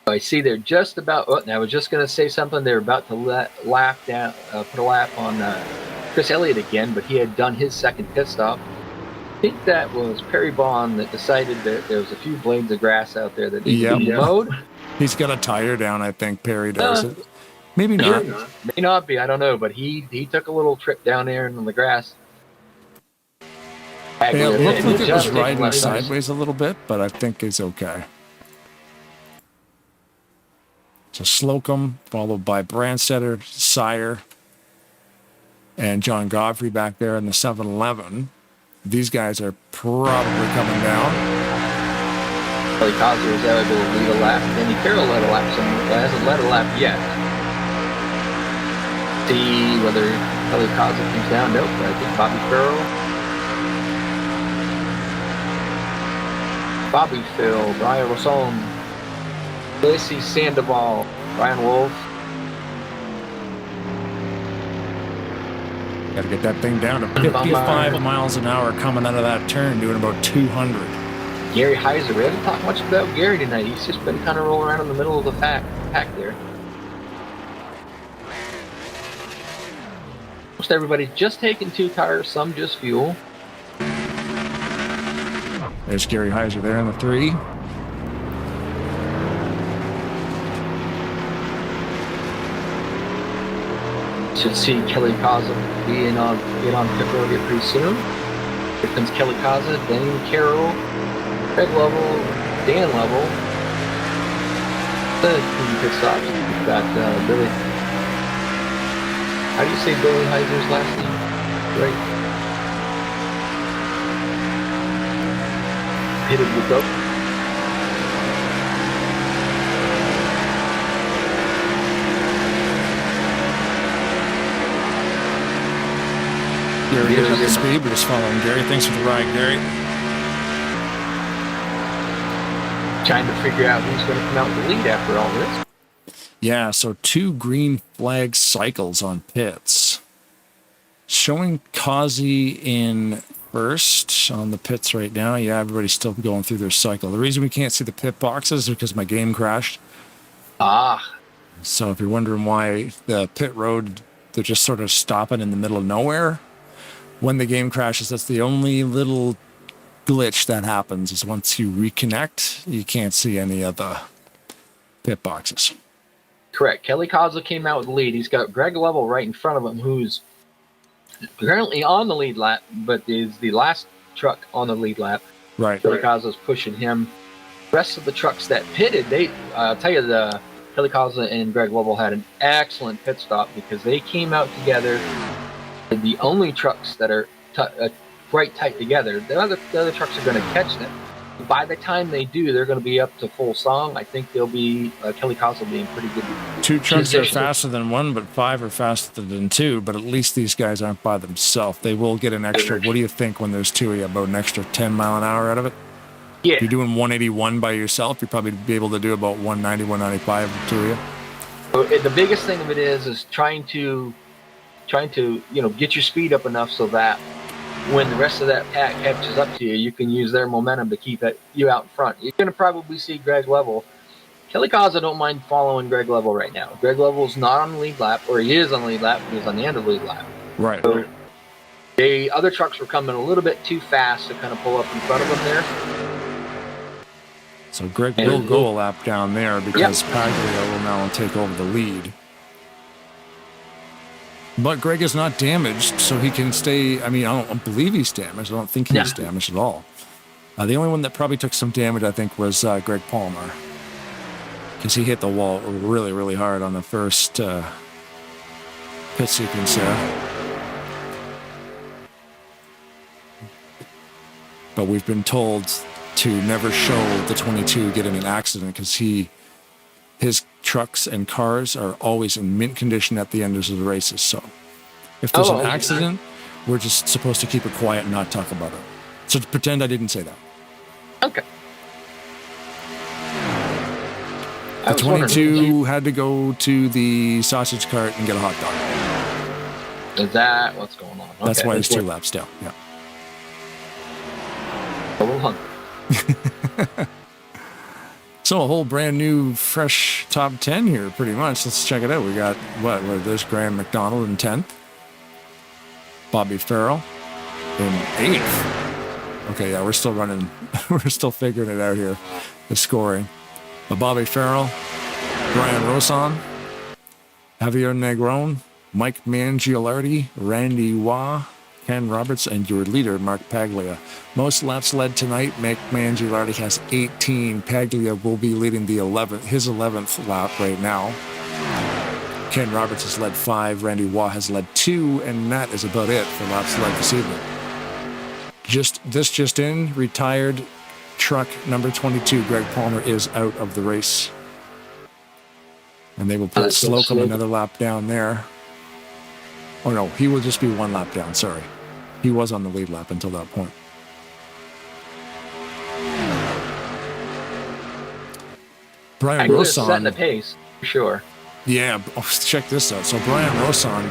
I see they're just about, and I was just going to say something, they're about to put a lap on Chris Elliott again, but he had done his second pit stop. I think that was Perry Bond that decided that there was a few blades of grass out there that needed to be mowed.
He's got a tire down, I think Perry does. Maybe not.
May not be, I don't know, but he took a little trip down there in the grass.
It looked like it was riding sideways a little bit, but I think it's okay. So Slocum, followed by Brandstetter, Sire, and John Godfrey back there in the 7-Eleven. These guys are probably coming down.
Kelly Cosner was able to lead a lap. Danny Carroll led a lap. Hasn't led a lap yet. See whether Kelly Cosner comes down. Nope. I think Bobby Phil, Brian Rosson, Lacey Sandoval, Brian Wolf.
Got to get that thing down to 55 miles an hour coming out of that turn, doing about 200.
Gary Heiser. We haven't talked much about Gary tonight. He's just been kind of rolling around in the middle of the pack there. Most everybody's just taking 2 tires, some just fuel.
There's Gary Heiser there in the 3.
Should see Kelly Kaza get on pit road here pretty soon. Here comes Kelly Kaza, Danny Carroll, Greg Lovell, Dan Lovell. The pit stops. We've got Billy. How do you say Billy Heiser's last name? Right. Pitted with up.
Gary getting up to speed. We're just following Gary. Thanks for the ride, Gary.
Trying to figure out who's going to come out with the lead after all this.
Yeah, so 2 green flag cycles on pits. Showing Kazi in first on the pits right now. Yeah, everybody's still going through their cycle. The reason we can't see the pit boxes is because my game crashed. So if you're wondering why the pit road, they're just sort of stopping in the middle of nowhere. When the game crashes, that's the only little glitch that happens, is once you reconnect, you can't see any of the pit boxes.
Correct. Kelly Kaza came out with the lead. He's got Greg Lovell right in front of him, who's currently on the lead lap, but is the last truck on the lead lap.
Right.
Kelly Kaza's pushing him. The rest of the trucks that pitted, I'll tell you, Kelly Kaza and Greg Lovell had an excellent pit stop because they came out together. The only trucks that are right tight together. The other trucks are going to catch them. By the time they do, they're going to be up to full song. I think they'll be Kelly Cos will be in pretty good
2 trucks are
position.
faster than 1, but 5 are faster than 2. But at least these guys aren't by themselves. They will get an extra. What do you think when there's 2 of you? About an extra 10 mile an hour out of it?
Yeah.
If you're doing 181 by yourself, you'd probably be able to do about 190, 195 with 2 of you.
So the biggest thing of it is trying to get your speed up enough so that when the rest of that pack catches up to you, you can use their momentum to keep you out in front. You're going to probably see Greg Level. Kelly Cos, I don't mind following Greg Level right now. Greg Level's not on the lead lap, or he is on the lead lap, but he's on the end of the lead lap.
Right.
So the other trucks were coming a little bit too fast to kind of pull up in front of them there.
So Greg will go a lap down there because Paglia will now take over the lead. But Greg is not damaged, so he can stay. I mean, I don't believe he's damaged. I don't think he's damaged at all. The only one that probably took some damage, I think, was Greg Palmer. Because he hit the wall really, really hard on the first pit sequence there. But we've been told to never show the 22 get in an accident because his trucks and cars are always in mint condition at the end of the races. So if there's an accident, we're just supposed to keep it quiet and not talk about it. So pretend I didn't say that.
Okay.
The 22 had to go to the sausage cart and get a hot dog.
Is that what's going on?
That's why he's 2 laps down. Yeah.
A little hungry.
So a whole brand new, fresh top 10 here, pretty much. Let's check it out. We got, there's Graham McDonald in 10th. Bobby Farrell in 8th. Okay, yeah, we're still running. We're still figuring it out here, the scoring. But Bobby Farrell, Brian Rosan, Javier Negron, Mike Mangialardi, Randy Waugh, Ken Roberts, and your leader, Mark Paglia. Most laps led tonight. Mike Mangialardi has 18. Paglia will be leading his 11th lap right now. Ken Roberts has led 5. Randy Waugh has led 2. And that is about it for laps led this evening. Just in, retired truck number 22, Greg Palmer, is out of the race. And they will put Slocum another lap down there. Oh, no, he will just be 1 lap down, sorry. He was on the lead lap until that point. Brian Rosan
setting the pace, for sure.
Yeah, check this out. So Brian Rosan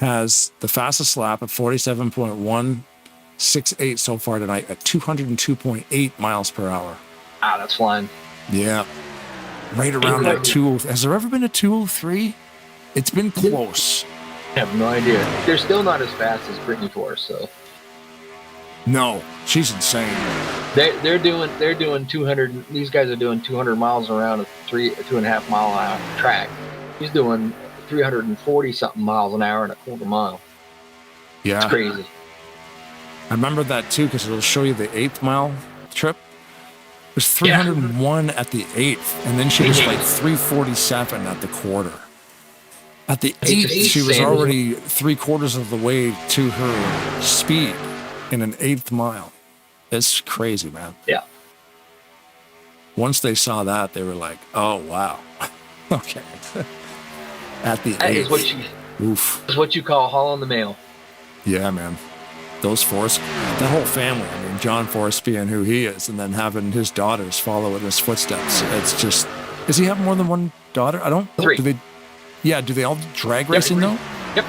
has the fastest lap at 47.168 so far tonight at 202.8 miles per hour.
Ah, that's flying.
Yeah. Right around that 203. Has there ever been a 203? It's been close.
I have no idea. They're still not as fast as Brittany Force, so.
No, she's insane.
They're doing 200. These guys are doing 200 miles around a 2.5 mile an hour track. He's doing 340 something miles an hour in a quarter mile.
Yeah,
it's crazy.
I remember that too because it'll show you the 8th mile trip. It was 301 at the 8th, and then she was like 347 at the quarter. At the 8th, she was already 3/4 of the way to her speed in an 8th mile. It's crazy, man.
Yeah.
Once they saw that, they were like, "Oh wow, okay." At the 8th,
is what you call hauling the mail.
Yeah, man. Those Forrest, that whole family. I mean, John Forrest being who he is, and then having his daughters follow in his footsteps. It's just. Does he have more than one daughter? I don't.
3.
Do they? Yeah. Do they all drag racing though?
Yep.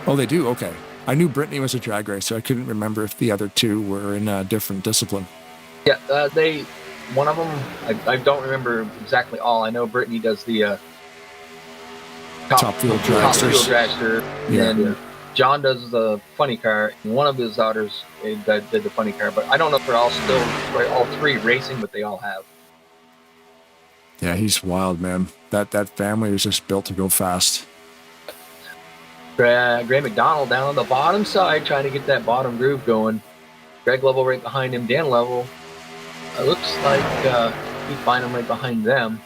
Oh, they do. Okay. I knew Brittany was a drag racer. I couldn't remember if the other 2 were in a different discipline.
Yeah, one of them, I don't remember exactly all. I know Brittany does the
top fuel dragster.
Yeah. And John does the funny car. And one of his daughters did the funny car, but I don't know if they're all all 3 racing, but they all have.
Yeah, he's wild, man. That family is just built to go fast.
Greg McDonald down on the bottom side trying to get that bottom groove going. Greg Level right behind him. Dan Level. It looks like he'd find him right behind them.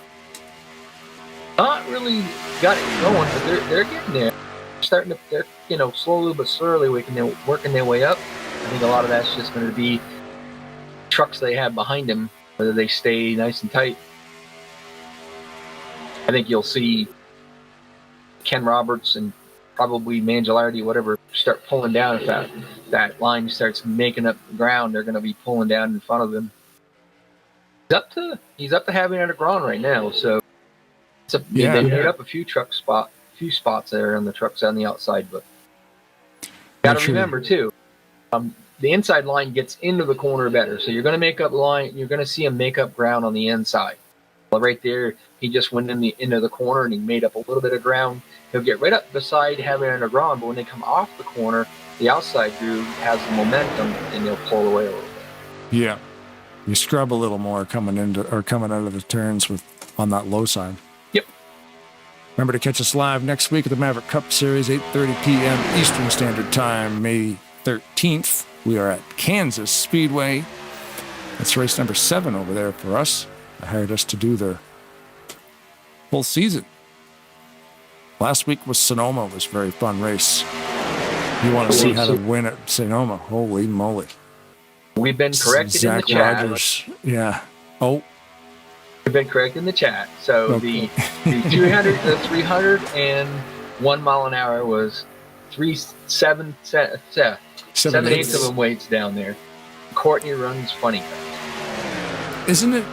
Not really got it going, but they're getting there. They're slowly but surely working their way up. I think a lot of that's just going to be trucks they have behind them, whether they stay nice and tight. I think you'll see Ken Roberts and probably Mangialardi, whatever, start pulling down. If that line starts making up ground, they're going to be pulling down in front of him. He's up to having it ground right now. So they made up a few spots there on the trucks on the outside, but got to remember too, the inside line gets into the corner better. So you're going to make up line. You're going to see him make up ground on the inside. Well, right there, he just went into the corner and he made up a little bit of ground. He'll get right up beside having it ground, but when they come off the corner, the outside groove has the momentum and they'll pull away a little bit.
Yeah, you scrub a little more coming out of the turns on that low side.
Yep.
Remember to catch us live next week at the Maverick Cup Series, 8:30 p.m. Eastern Standard Time, May 13th. We are at Kansas Speedway. That's race number 7 over there for us. I hired us to do their full season. Last week was Sonoma. It was a very fun race. You want to see how to win at Sonoma? Holy moly!
We've been corrected in the chat.
Rogers. Yeah. Oh.
We've been corrected in the chat. So okay. the 301 mile an hour was 7/8 of them weights down there. Courtney runs funny.
Isn't it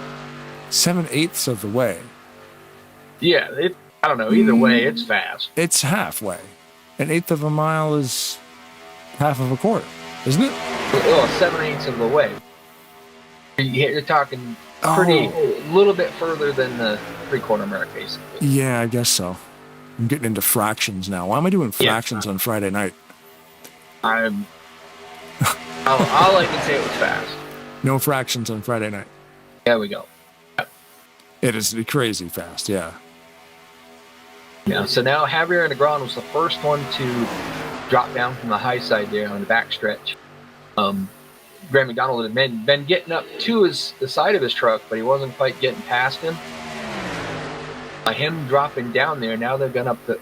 7/8 of the way?
Yeah, I don't know. Either way, it's fast.
It's halfway. 1/8 of a mile is half of a quarter, isn't it?
Well, 7/8 of the way. You're talking a little bit further than the 3/4 mark, basically.
Yeah, I guess so. I'm getting into fractions now. Why am I doing fractions on Friday night?
All I can say it was fast.
No fractions on Friday night.
There we go.
It is crazy fast, yeah.
Yeah, so now Javier Negron was the first one to drop down from the high side there on the backstretch. Graham McDonald had been getting up to the side of his truck, but he wasn't quite getting past him. By him dropping down there, now they've gone up to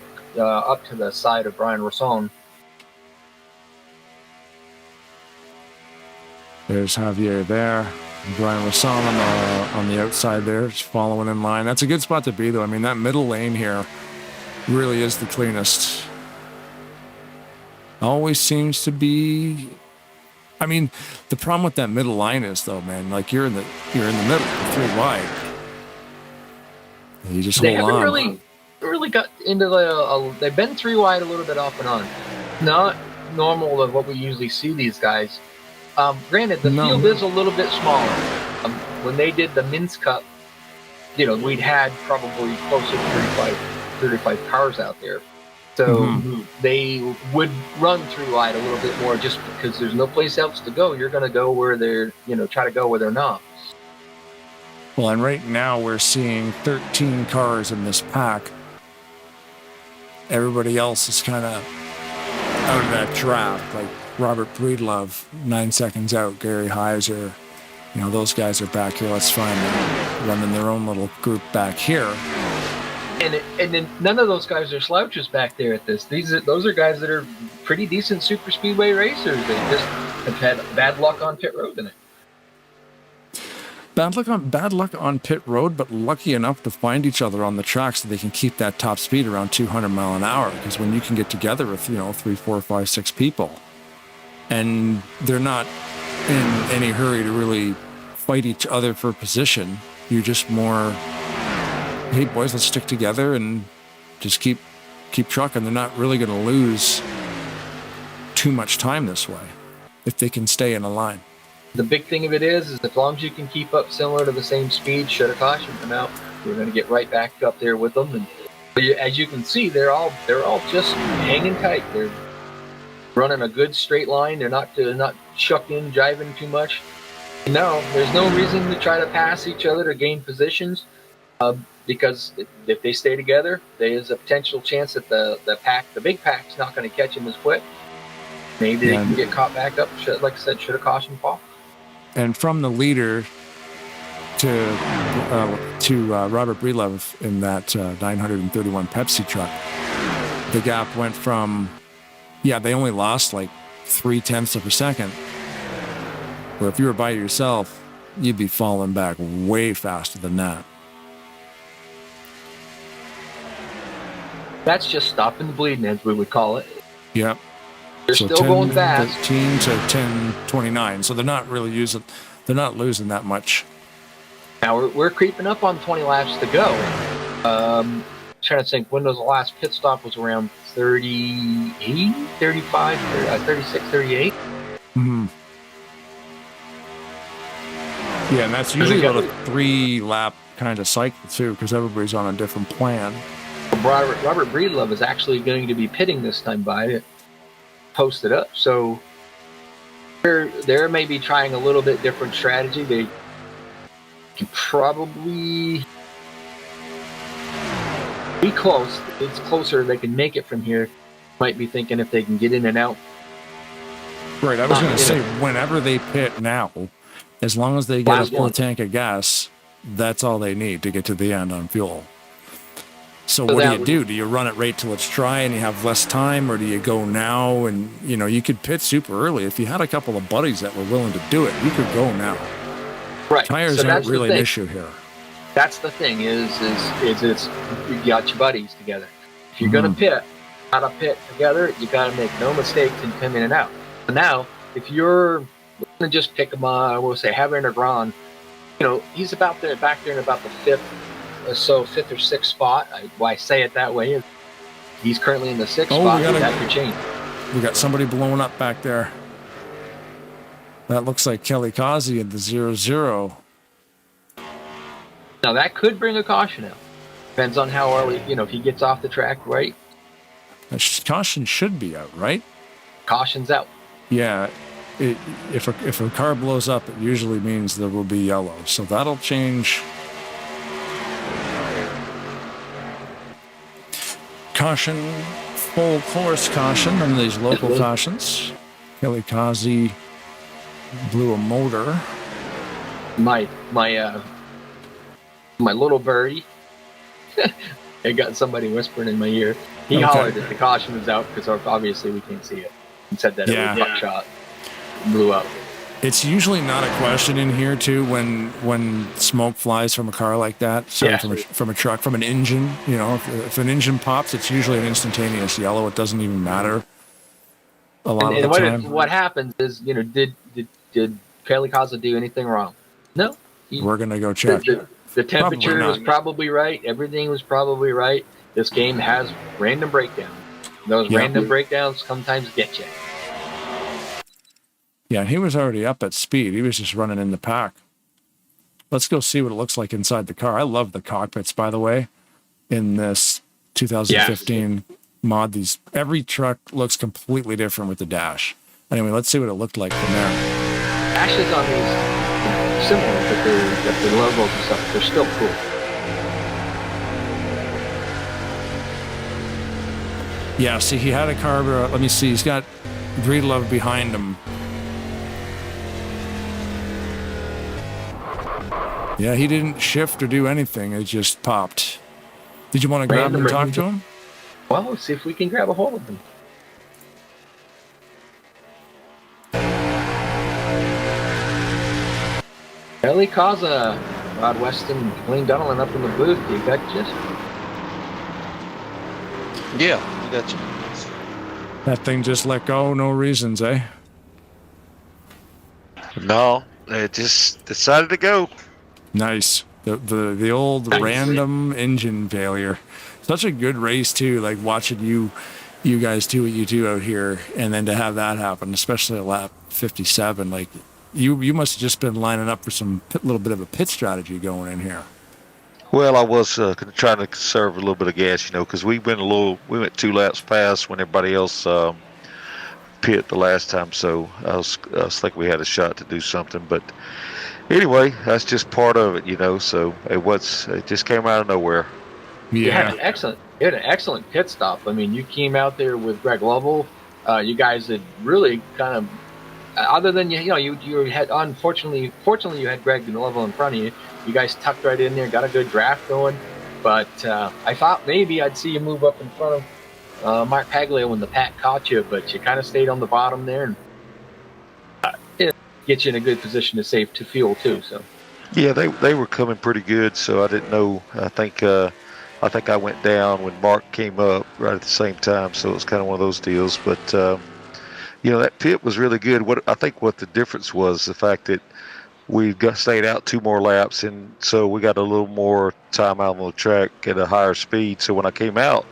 the side of Brian Rosson.
There's Javier there. Brian Rosson on the outside there, just following in line. That's a good spot to be, though. I mean, that middle lane here really is the cleanest. Always seems to be. I mean, the problem with that middle line is, though, man, like you're in the middle, 3 wide. You just hold on.
They haven't really got into they've been 3 wide a little bit off and on. Not normal of what we usually see these guys. Granted, the field is a little bit smaller. When they did the Men's Cup, we'd had probably closer to 35 cars out there. So they would run 3 wide a little bit more just because there's no place else to go. You're going to go where they're, try to go where they're not.
Well, and right now we're seeing 13 cars in this pack. Everybody else is kind of out of that draft, like Robert Breedlove, 9 seconds out, Gary Heiser. Those guys are back here. Let's find them running their own little group back here.
And then none of those guys are slouches back there at this. Those are guys that are pretty decent super speedway racers. They just have had bad luck on pit road tonight.
Bad luck on pit road, but lucky enough to find each other on the track so they can keep that top speed around 200 mile an hour. Because when you can get together with 3, 4, 5, 6 people, and they're not in any hurry to really fight each other for position, you're just more, hey boys, let's stick together and just keep trucking. They're not really going to lose too much time this way if they can stay in a line.
The big thing of it is as long as you can keep up similar to the same speed, should a caution come out, you're going to get right back up there with them. And as you can see, they're all just hanging tight. They're running a good straight line. They're not shucking, jiving too much. No, there's no reason to try to pass each other to gain positions. Because if they stay together, there is a potential chance that the big pack's not going to catch them as quick. Maybe they can get caught back up. Like I said, should have caution fall.
And from the leader to Robert Breedlove in that 931 Pepsi truck, the gap went from, they only lost like 0.3 of a second. Where if you were by yourself, you'd be falling back way faster than that.
That's just stopping the bleeding, as we would call it.
Yep.
They're
So
still going fast.
13 to 10:29. So they're not really they're not losing that much.
Now we're creeping up on 20 laps to go. Trying to think when was the last pit stop was around 38, 35, 36, 38.
Mm-hmm. Yeah, and that's usually about a 3-lap kind of cycle too, because everybody's on a different plan.
Robert Breedlove is actually going to be pitting this time by it. Posted up, so they're maybe trying a little bit different strategy. They can probably be close. It's closer. They can make it from here. Might be thinking if they can get in and out.
Right. I was going to say, whenever they pit now, as long as they get a full tank of gas, that's all they need to get to the end on fuel. So what do you do? Do you run it right till it's dry and you have less time, or do you go now? And, you know, you could pit super early. If you had a couple of buddies that were willing to do it, you could go now.
Right.
Tires aren't really an issue here.
That's the thing is it's you got your buddies together. If you're going to pit, gotta pit together. You got to make no mistakes and come in and out. So now, if you're going to just pick him on, we'll say Javier Negron, you know, he's back there in about the fifth or sixth spot. Why I say it that way is he's currently in the sixth spot. That could change.
We got somebody blowing up back there. That looks like Kelly Causey at the 0-0.
Now that could bring a caution out. Depends on how early, you know, if he gets off the track, right?
Caution should be out, right?
Caution's out.
Yeah. If a car blows up, it usually means there will be yellow. So that'll change. Caution, full course caution, and these local cautions. Kelly Causey blew a motor.
My little birdie. I got somebody whispering in my ear. He hollered that the caution was out because obviously we can't see it. And said that it was a buckshot. Blew up.
It's usually not a question in here too when smoke flies from a car like that. So from a truck, from an engine. You know, if an engine pops, it's usually an instantaneous yellow. It doesn't even matter. A lot of the time.
What happens is, you know, did Kelly Causey do anything wrong? No.
We're gonna go check.
The temperature was probably right. Everything was probably right. This game has random breakdowns. Those random breakdowns sometimes get you.
Yeah, he was already up at speed. He was just running in the pack. Let's go see what it looks like inside the car. I love the cockpits, by the way, in this 2015 mod. Every truck looks completely different with the dash. Anyway, let's see what it looked like from there.
Dashes on these similar, but the logos and stuff, they're still cool.
Yeah, see, he had a carburetor. Let me see. He's got Breedlove behind him. Yeah, he didn't shift or do anything. It just popped. Did you want to grab him and talk to him?
Well, let's see if we can grab a hold of him. Kelly Causey, Rod Weston, Wayne Dunlin up in the booth. You got you?
Yeah, I got you.
That thing just let go, no reasons, eh?
No, it just decided to go.
Nice. The old random engine failure. Such a good race too. Like watching you guys do what you do out here, and then to have that happen, especially at lap 57. Like you must have just been lining up for some little bit of a pit strategy going in here.
Well, I was trying to conserve a little bit of gas, you know, because we went 2 laps past when everybody else pit the last time. So I was thinking we had a shot to do something, but anyway, that's just part of it, you know. So it just came out of nowhere.
Yeah. You had an excellent pit stop. I mean, you came out there with Greg Lovell. You guys had really kind of, other than you had fortunately you had Greg Lovell in front of you. You guys tucked right in there, got a good draft going. But I thought maybe I'd see you move up in front Mark Paglia when the pack caught you, but you kind of stayed on the bottom there, and it gets you in a good position to save to fuel too. So
Yeah, they were coming pretty good, so I didn't know. I think I went down when Mark came up right at the same time, so it was kind of one of those deals. But that pit was really good. What I think what the difference was the fact that we stayed out 2 more laps, and so we got a little more time out on the track at a higher speed. So when I came out,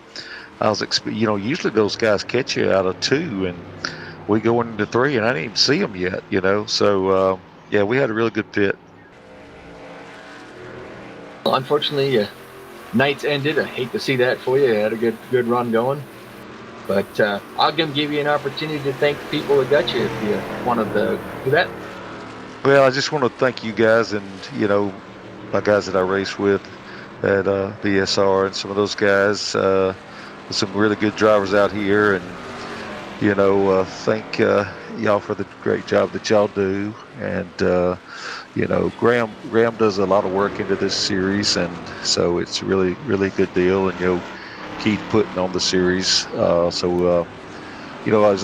I was usually those guys catch you out of 2, and we go into 3, and I didn't even see them yet. So yeah, we had a really good pit.
well, unfortunately, night's ended. I hate to see that for you. You had a good run going. But I'll give you an opportunity to thank the people that got you if you wanted to do that.
Well, I just want to thank you guys and, my guys that I race with at BSR and some of those guys. Some really good drivers out here. And, thank y'all for the great job that y'all do. And, Graham does a lot of work into this series. And so it's really, really good deal. And, Keith putting on the series. There's a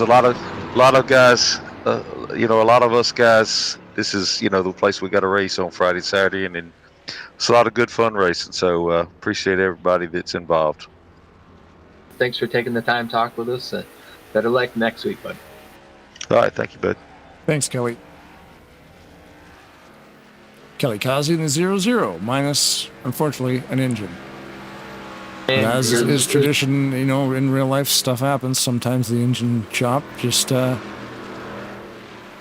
lot of guys, a lot of us guys, this is, the place we got to race on Friday, Saturday, and then it's a lot of good fun racing. So appreciate everybody that's involved.
Thanks for taking the time to talk with us. Better luck next week, bud.
All right. Thank you, bud.
Thanks, Kelly. Kelly Kazi in the 0-0, minus, unfortunately, an engine.
And
as is tradition, in real life, stuff happens. Sometimes the engine shop just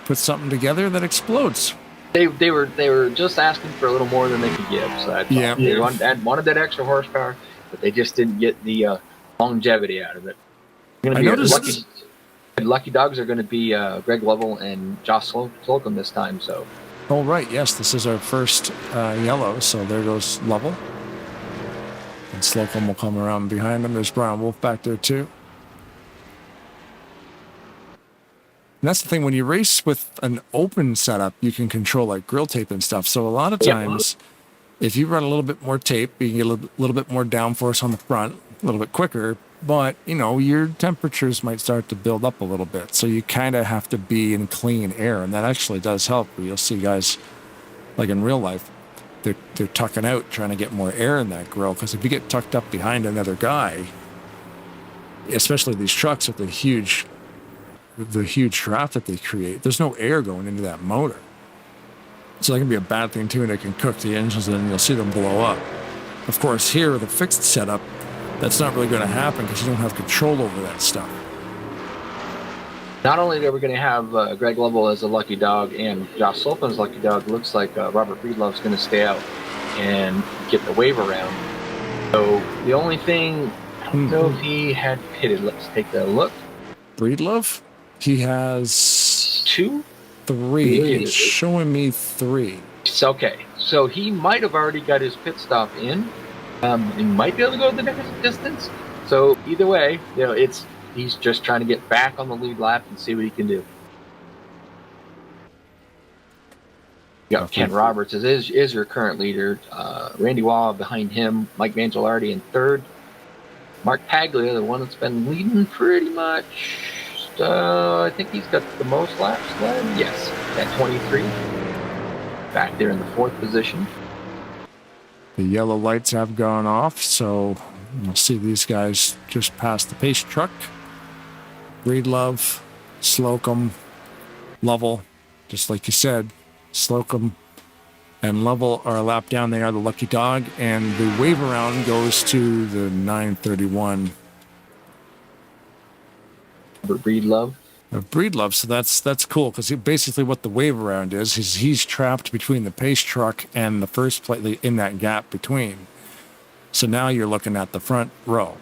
puts something together that explodes.
They were just asking for a little more than they could give. So I thought they wanted that extra horsepower, but they just didn't get the longevity out of it.
I noticed
lucky dogs are going to be Greg Lovell and Josh Slocum this time. So.
Oh right, yes, this is our first yellow. So there goes Lovell. And Slocum will come around behind him. There's Brian Wolf back there, too. And that's the thing. When you race with an open setup, you can control, like, grill tape and stuff. So a lot of times, if you run a little bit more tape, you can get a little bit more downforce on the front, a little bit quicker. But, your temperatures might start to build up a little bit. So you kind of have to be in clean air. And that actually does help. You'll see guys, like in real life, they're tucking out, trying to get more air in that grill. Because if you get tucked up behind another guy, especially these trucks with the huge draft that they create, there's no air going into that motor. So that can be a bad thing too, and it can cook the engines, and you'll see them blow up. Of course, here with a fixed setup, that's not really going to happen because you don't have control over that stuff.
Not only are we going to have Greg Lovell as a lucky dog and Josh Slocum as a lucky dog, it looks like Robert Breedlove's going to stay out and get the wave around. So the only thing, I don't know if he had pitted. Let's take a look.
Breedlove? He has
2?
3. It's showing me 3.
It's okay. So he might have already got his pit stop in. He might be able to go the next distance. So either way, he's just trying to get back on the lead lap and see what he can do. You got Ken Roberts is your current leader. Randy Waugh behind him. Mike Vangelardi in 3rd. Mark Paglia, the one that's been leading pretty much. I think he's got the most laps led. Yes, at 23. Back there in the 4th position.
The yellow lights have gone off, so you'll see these guys just past the pace truck. Breedlove, Slocum, Lovell, just like you said, Slocum and Lovell are a lap down. They are the lucky dog, and the wave around goes to the 931.
Breedlove.
Breedlove, so that's cool, because basically what the wave around is he's trapped between the pace truck and the first plate in that gap between. So now you're looking at the front row,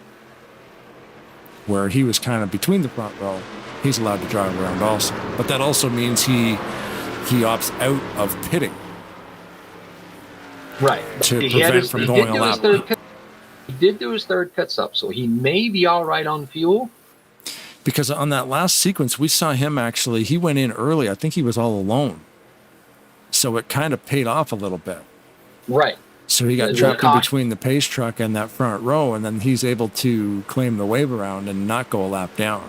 where he was kind of between the front row. He's allowed to drive around also, but that also means he opts out of pitting.
Right.
To prevent from going a lap.
He did do his 3rd pit stop, so he may be all right on fuel.
Because on that last sequence, we saw him actually, he went in early. I think he was all alone. So it kind of paid off a little bit.
Right.
So he got
Is it
trapped
a
in
caution?
between the pace truck and that front row, and then he's able to claim the wave around and not go a lap down.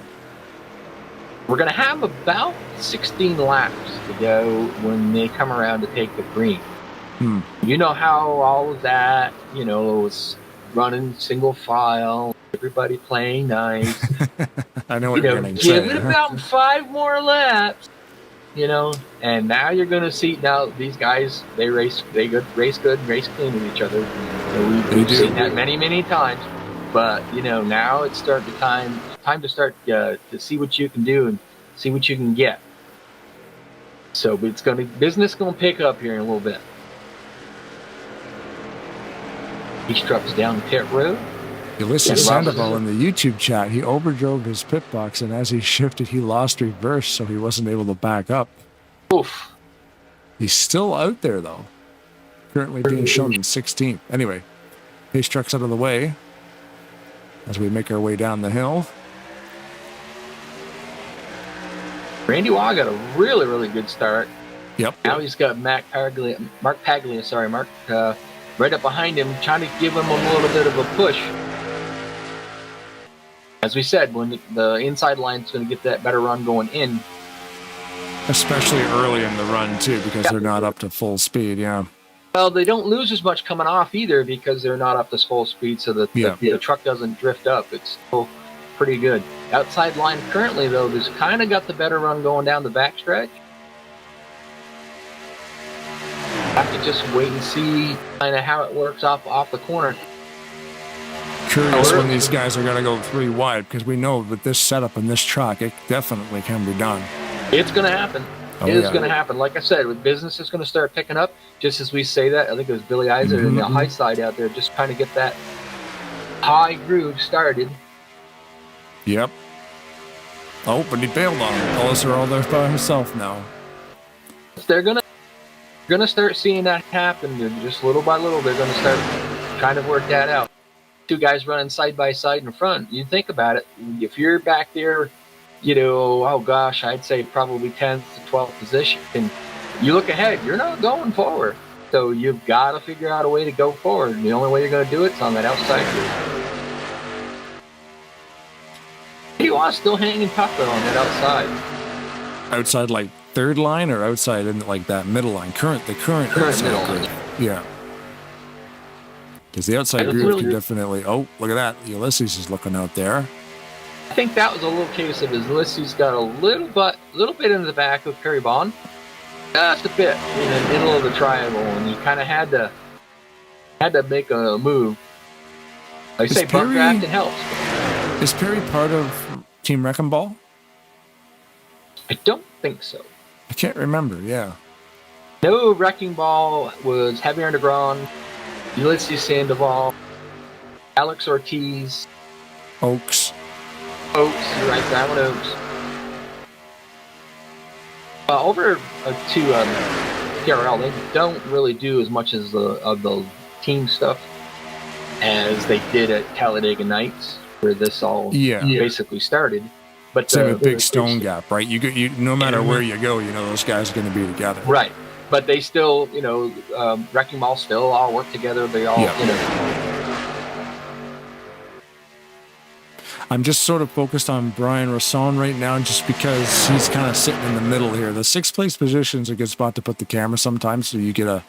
We're going to have about 16 laps to go when they come around to take the green. You know how all of that, it's running single file, everybody playing nice.
I know what you're going to
Give
say.
it about 5 more laps, and now you're going to see, now these guys, they race good, race clean with each other. We've seen that many, many times. But, now it's time to start to see what you can do and see what you can get. So business going to pick up here in a little bit. These trucks down pit road.
Ulysses Sandoval in the YouTube chat, he overdrove his pit box, and as he shifted, he lost reverse, so he wasn't able to back up.
Oof.
He's still out there, though. Currently being shown in 16th. Anyway, pace truck's out of the way as we make our way down the hill.
Randy Waugh got a really, really good start.
Yep.
Now he's got Mark Paglia, right up behind him, trying to give him a little bit of a push. As we said, when the inside line's going to get that better run going in.
Especially early in the run, too, because they're not up to full speed, yeah.
Well, they don't lose as much coming off either because they're not up to full speed, so that the truck doesn't drift up. It's still pretty good. Outside line currently, though, has kind of got the better run going down the backstretch. Have to just wait and see kind of how it works off the corner.
Curious when these guys are going to go 3 wide, because we know with this setup and this truck, it definitely can be done.
It's going to happen.
Oh,
it is going to happen. Like I said, with business is going to start picking up. Just as we say that, I think it was Billy Eisen in the high side out there, just trying to get that high groove started.
Yep. Oh, but he bailed on him. Ellis are all there by himself now.
They're going to start seeing that happen. Just little by little, they're going to start trying to work that out. 2 guys running side by side in front. You think about it. If you're back there, I'd say probably 10th to 12th position. And you look ahead, you're not going forward. So you've got to figure out a way to go forward. And the only way you're going to do it is on that outside group. You are still hanging tough though on that outside.
Outside like third line or outside in like that middle line? The current
middle line.
Yeah. Because the outside group can definitely... Oh, look at that. Ulysses is looking out there.
I think that was a little case of Ulysses got a little bit in the back of Perry Bond. Just a bit in the middle of the triangle, and he kind of had to make a move. Like I say, buck drafting helps.
Is Perry part of Team Wrecking Ball?
I don't think so.
I can't remember, yeah.
No, Wrecking Ball was Heavy Underground, Ulysses Sandoval, Alex Ortiz,
Oaks,
you're right, Diamond Oaks. Over to PRL, they don't really do as much as the team stuff as they did at Talladega Nights, where this all basically started. But
same with Big Stone Gap, right? You no matter where you go, those guys are going to be together,
right? But they still, Wrecking Ball still all work together. They all,
I'm just sort of focused on Brian Rasson right now, just because he's kind of sitting in the middle here. The 6th place position is a good spot to put the camera sometimes, so you get a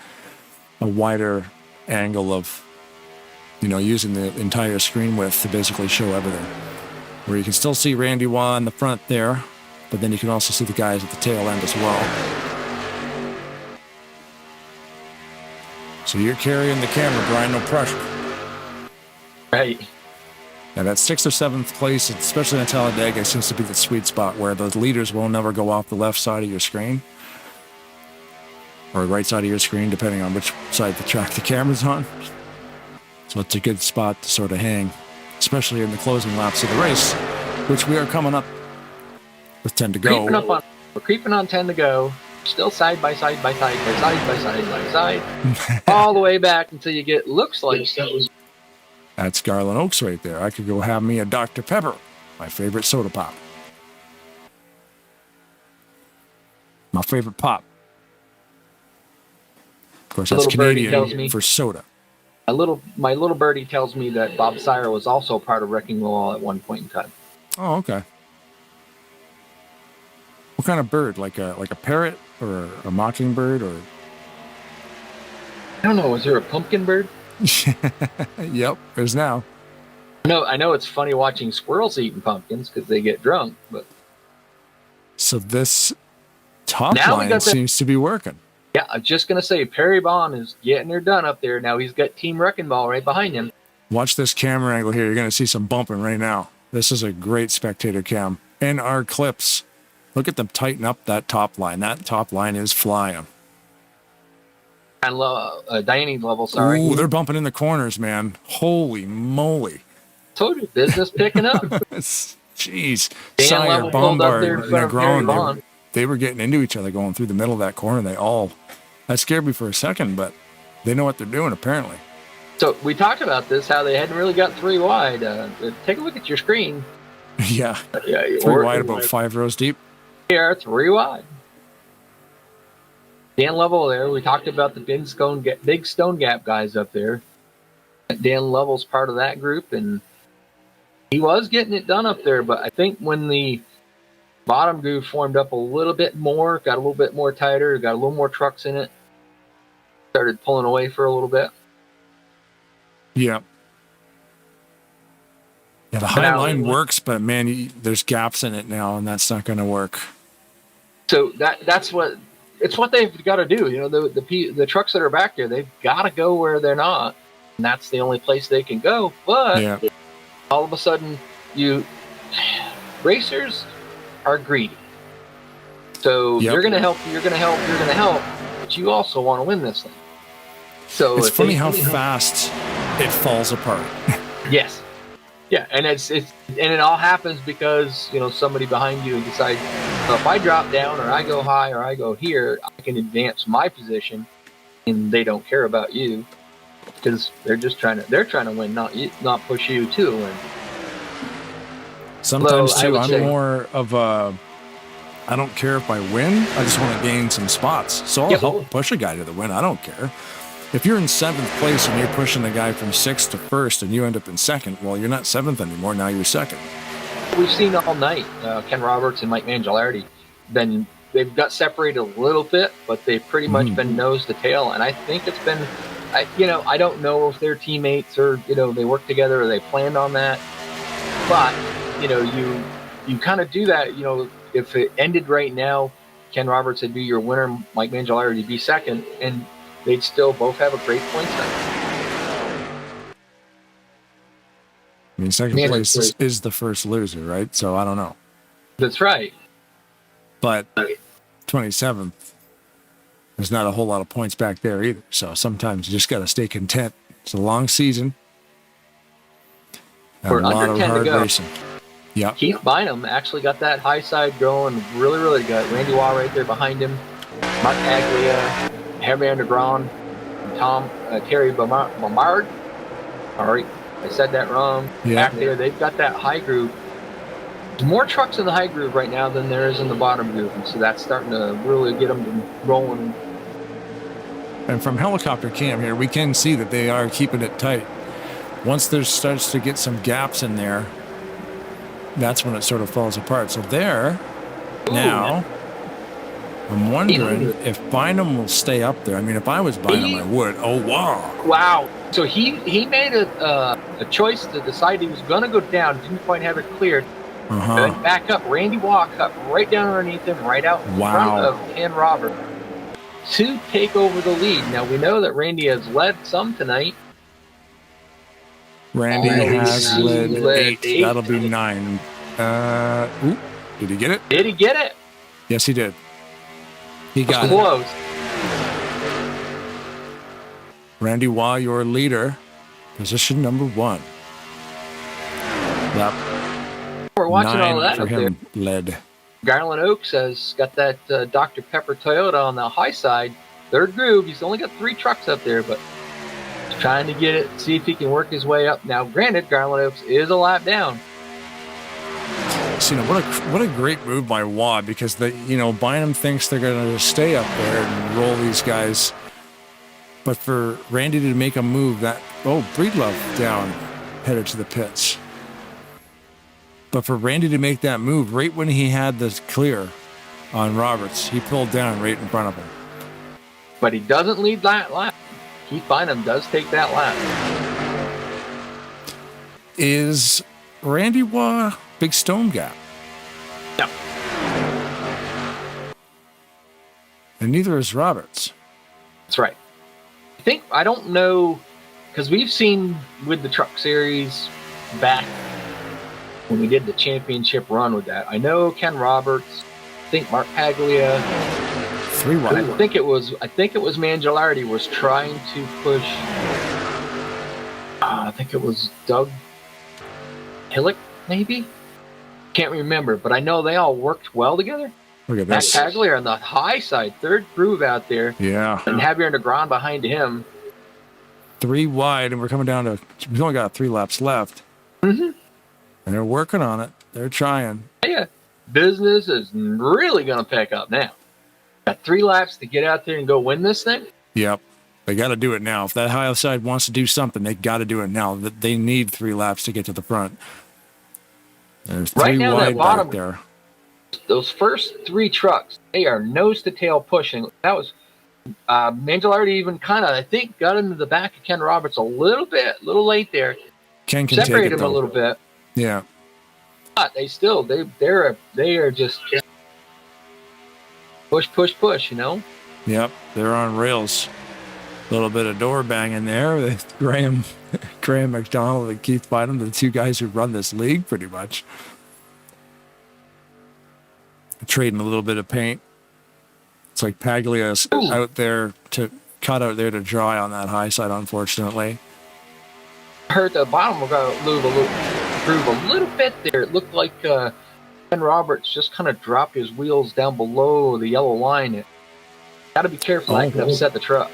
wider angle of, using the entire screen width to basically show everything. Where you can still see Randy Waugh in the front there, but then you can also see the guys at the tail end as well. So you're carrying the camera, Brian, no pressure.
Right.
Now that 6th or 7th place, especially in Talladega, seems to be the sweet spot where those leaders will never go off the left side of your screen. Or right side of your screen, depending on which side of the track the camera's on. So it's a good spot to sort of hang, especially in the closing laps of the race, which we are coming up with 10 to go.
We're creeping on 10 to go. Still side by side by side by side by side by side. All the way back until you get, looks like...
That's Garland Oaks right there. I could go have me a Dr. Pepper, my favorite soda pop. My favorite pop. Of course, that's Canadian for soda.
My little birdie tells me that Bob Sire was also part of Wrecking Ball at one point in time.
Oh, okay. What kind of bird? Like a parrot or a mockingbird or?
I don't know. Was there a pumpkin bird?
Yep, there's now.
I know it's funny watching squirrels eating pumpkins because they get drunk, but
so this top
now
line seems to be working.
Yeah, I'm just gonna say Perry Bond is getting her done up there. Now he's got Team Wrecking Ball right behind him.
Watch this camera angle here. You're gonna see some bumping right now. This is a great spectator cam. In our clips, look at them tighten up that top line. That top line is flying.
And Diane's level, sorry.
Ooh, they're bumping in the corners, man. Holy moly.
Told you, business picking up.
Jeez.
Dan
Sire,
Level pulled up there
Bombard,
in front of Perry
Negron,
Bond.
they were getting into each other going through the middle of that corner. That scared me for a second, but they know what they're doing, apparently.
So we talked about this, how they hadn't really got 3 wide. Take a look at your screen.
Yeah.
3
wide, about 5 rows deep.
Yeah, 3 wide. Dan Level there. We talked about the big stone gap guys up there. Dan Level's part of that group, and he was getting it done up there. But I think when the bottom groove formed up a little bit more, got a little bit more tighter, got a little more trucks in it, started pulling away for a little bit.
Yeah. Yeah, the high line works, but man, there's gaps in it now, and that's not going to work.
So that's what they've got to do. You know, the trucks that are back there, they've got to go where they're not, and that's the only place they can go. But all of a sudden, racers are greedy. So you're going to help, but you also want to win this thing. So
it's funny how fast it falls apart.
Yes. Yeah, and it all happens because, somebody behind you decides, well, if I drop down or I go high or I go here, I can advance my position, and they don't care about you because they're trying to win, not push you to win.
Sometimes too, I'm more of a, I don't care if I win, I just want to gain some spots. So I'll help push a guy to the win. I don't care. If you're in 7th place and you're pushing the guy from 6th to 1st and you end up in 2nd, well, you're not 7th anymore. Now you're 2nd.
We've seen all night, Ken Roberts and Mike Mangialardi, they've got separated a little bit, but they've pretty much been nose to tail. And I think it's been, I don't know if they're teammates or, they work together or they planned on that. But, you kind of do that, if it ended right now, Ken Roberts would be your winner, Mike Mangialardi would be 2nd, and they'd still both have a great point set.
I mean, 2nd place is the first loser, right? So I don't know.
That's right.
But 27th, there's not a whole lot of points back there either. So sometimes you just got to stay content. It's a long season.
For
a lot
under
of
10
hard
to go.
racing. Yeah.
Keith Bynum actually got that high side going really, really good. Randy Waugh right there behind him. Mark Aglia, Herman DeGron, Tom Terry Bomard. All right, I said that wrong.
Yeah.
Back there, they've got that high groove. There's more trucks in the high groove right now than there is in the bottom groove, and so that's starting to really get them rolling.
And from helicopter cam here, we can see that they are keeping it tight. Once there starts to get some gaps in there, that's when it sort of falls apart. So there, now, I'm wondering if Bynum will stay up there. I mean, if I was Bynum, I would. Oh, wow.
Wow. So he made a choice to decide he was going to go down. Didn't quite have it cleared. Then back up. Randy Waugh cut right down underneath him, right out in front of Ken Roberts to take over the lead. Now, we know that Randy has led some tonight.
Randy has led 8. That'll be 9. Did he get it?
Did he get it?
Yes, he did. He got it.
Close.
Randy Waugh, your leader, position number 1. Yep.
We're watching all that
for
up there.
him led.
Garland Oaks has got that Dr. Pepper Toyota on the high side. 3rd groove. He's only got 3 trucks up there, but he's trying to get it, see if he can work his way up. Now, granted, Garland Oaks is a lap down.
So, what a great move by Waugh, because Bynum thinks they're going to stay up there and roll these guys But for Randy to make a move that, Breedlove down, headed to the pits. But for Randy to make that move right when he had the clear on Roberts, he pulled down right in front of him.
But he doesn't lead that lap. Keith Bynum does take that lap.
Is Randy Waugh Big Stone Gap?
No.
And neither is Roberts.
That's right. I don't know, because we've seen with the Truck Series back when we did the championship run with that. I know Ken Roberts, I think Mark Paglia,
3 wide.
I think it was Mangialardi was trying to push. I think it was Doug Hillick, maybe. Can't remember, but I know they all worked well together.
Look at
Matt
this.
Paglia on the high side, third groove out there.
Yeah.
And Javier Negron behind him.
3 wide, and we're coming down to, we've only got 3 laps left.
Mm-hmm.
And they're working on it. They're trying.
Yeah, business is really going to pick up now. Got 3 laps to get out there and go win this thing.
Yep. They got to do it now. If that high side wants to do something, they got to do it now. They need 3 laps to get to the front. There's 3
right now,
wide
that bottom,
back there.
Those first 3 trucks, they are nose to tail pushing. That was Mangialardi even kind of, I think, got into the back of Ken Roberts a little late there.
Ken can
separate
take it,
him
though.
a little bit.
Yeah.
But they are just push, you know?
Yep. They're on rails. A little bit of door banging there with Graham McDonald and Keith Bynum, the 2 guys who run this league pretty much. Trading a little bit of paint. It's like Paglia's out there to dry on that high side, unfortunately.
I heard the bottom will go groove a little bit there. It looked like Ken Roberts just kind of dropped his wheels down below the yellow line. Got to be careful. That can upset the truck.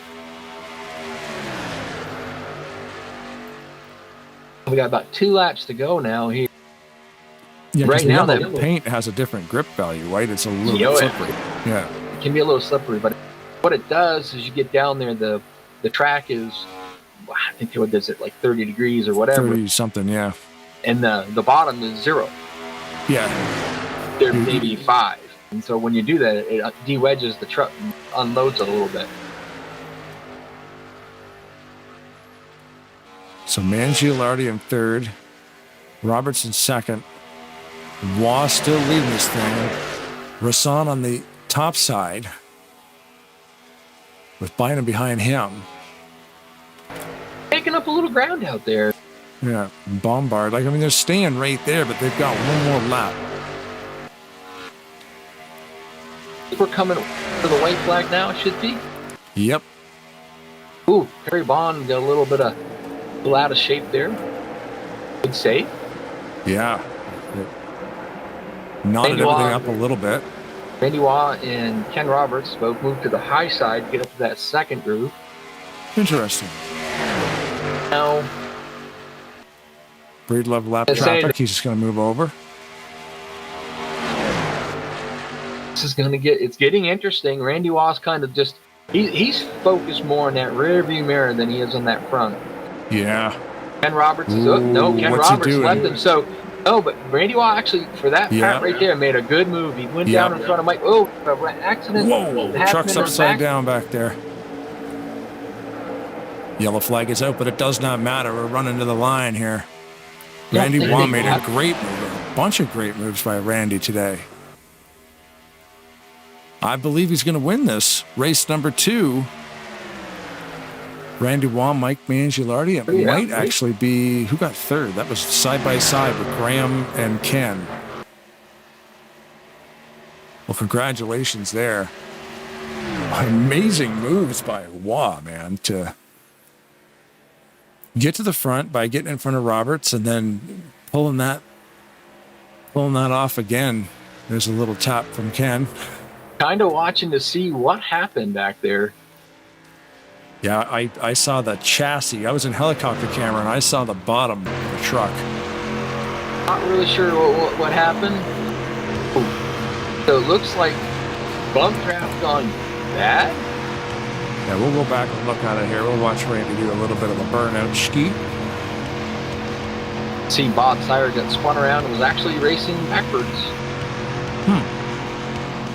We got about 2 laps to go now here.
Yeah,
right now
the paint has a different grip value, right? It's a little bit slippery. Yeah.
It can be a little slippery, but what it does is you get down there, the track is, I think what is it, like 30 degrees or whatever.
30 something, yeah.
And the bottom is 0.
Yeah.
There maybe 5. And so when you do that, it de-wedges the truck and unloads it a little bit.
So Mangialardi in 3rd, Roberts in 2nd, Waugh still leading this thing. Rasan on the top side with Bynum behind him.
Taking up a little ground out there.
Yeah, Bombard. They're staying right there, but they've got 1 more lap.
We're coming to the white flag now, it should be.
Yep.
Ooh, Perry Bond got a little out of shape there. Good save.
Yeah. Knotted everything up a little bit.
Randy Waugh and Ken Roberts both moved to the high side, get up to that 2nd groove.
Interesting.
Now,
Breedlove lap traffic. He's just going to move over.
This is it's getting interesting. Randy Waugh's kind of just, he's focused more on that rear view mirror than he is on that front.
Yeah.
Ken Roberts is up. No, Ken Roberts left him. So, but Randy Waugh actually, for that part right there, made a good move. He went down in front of Mike. Oh, accident.
Whoa, truck's upside down back there. Yellow flag is out, but it does not matter. We're running to the line here. Randy Waugh made a great move. A bunch of great moves by Randy today. I believe he's going to win this. Race number 2. Randy Waugh, Mike Mangialardi. It might actually be, who got 3rd? That was side by side with Graham and Ken. Well, congratulations there. Amazing moves by Waugh, man, to get to the front by getting in front of Roberts and then pulling that off again. There's a little tap from Ken.
Kind of watching to see what happened back there.
Yeah, I saw the chassis. I was in helicopter camera, and I saw the bottom of the truck.
Not really sure what happened. So it looks like bump draft gone bad.
Yeah, we'll go back and look at it here. We'll watch Randy do a little bit of a burnout ski.
See, Bob Sire got spun around and was actually racing backwards.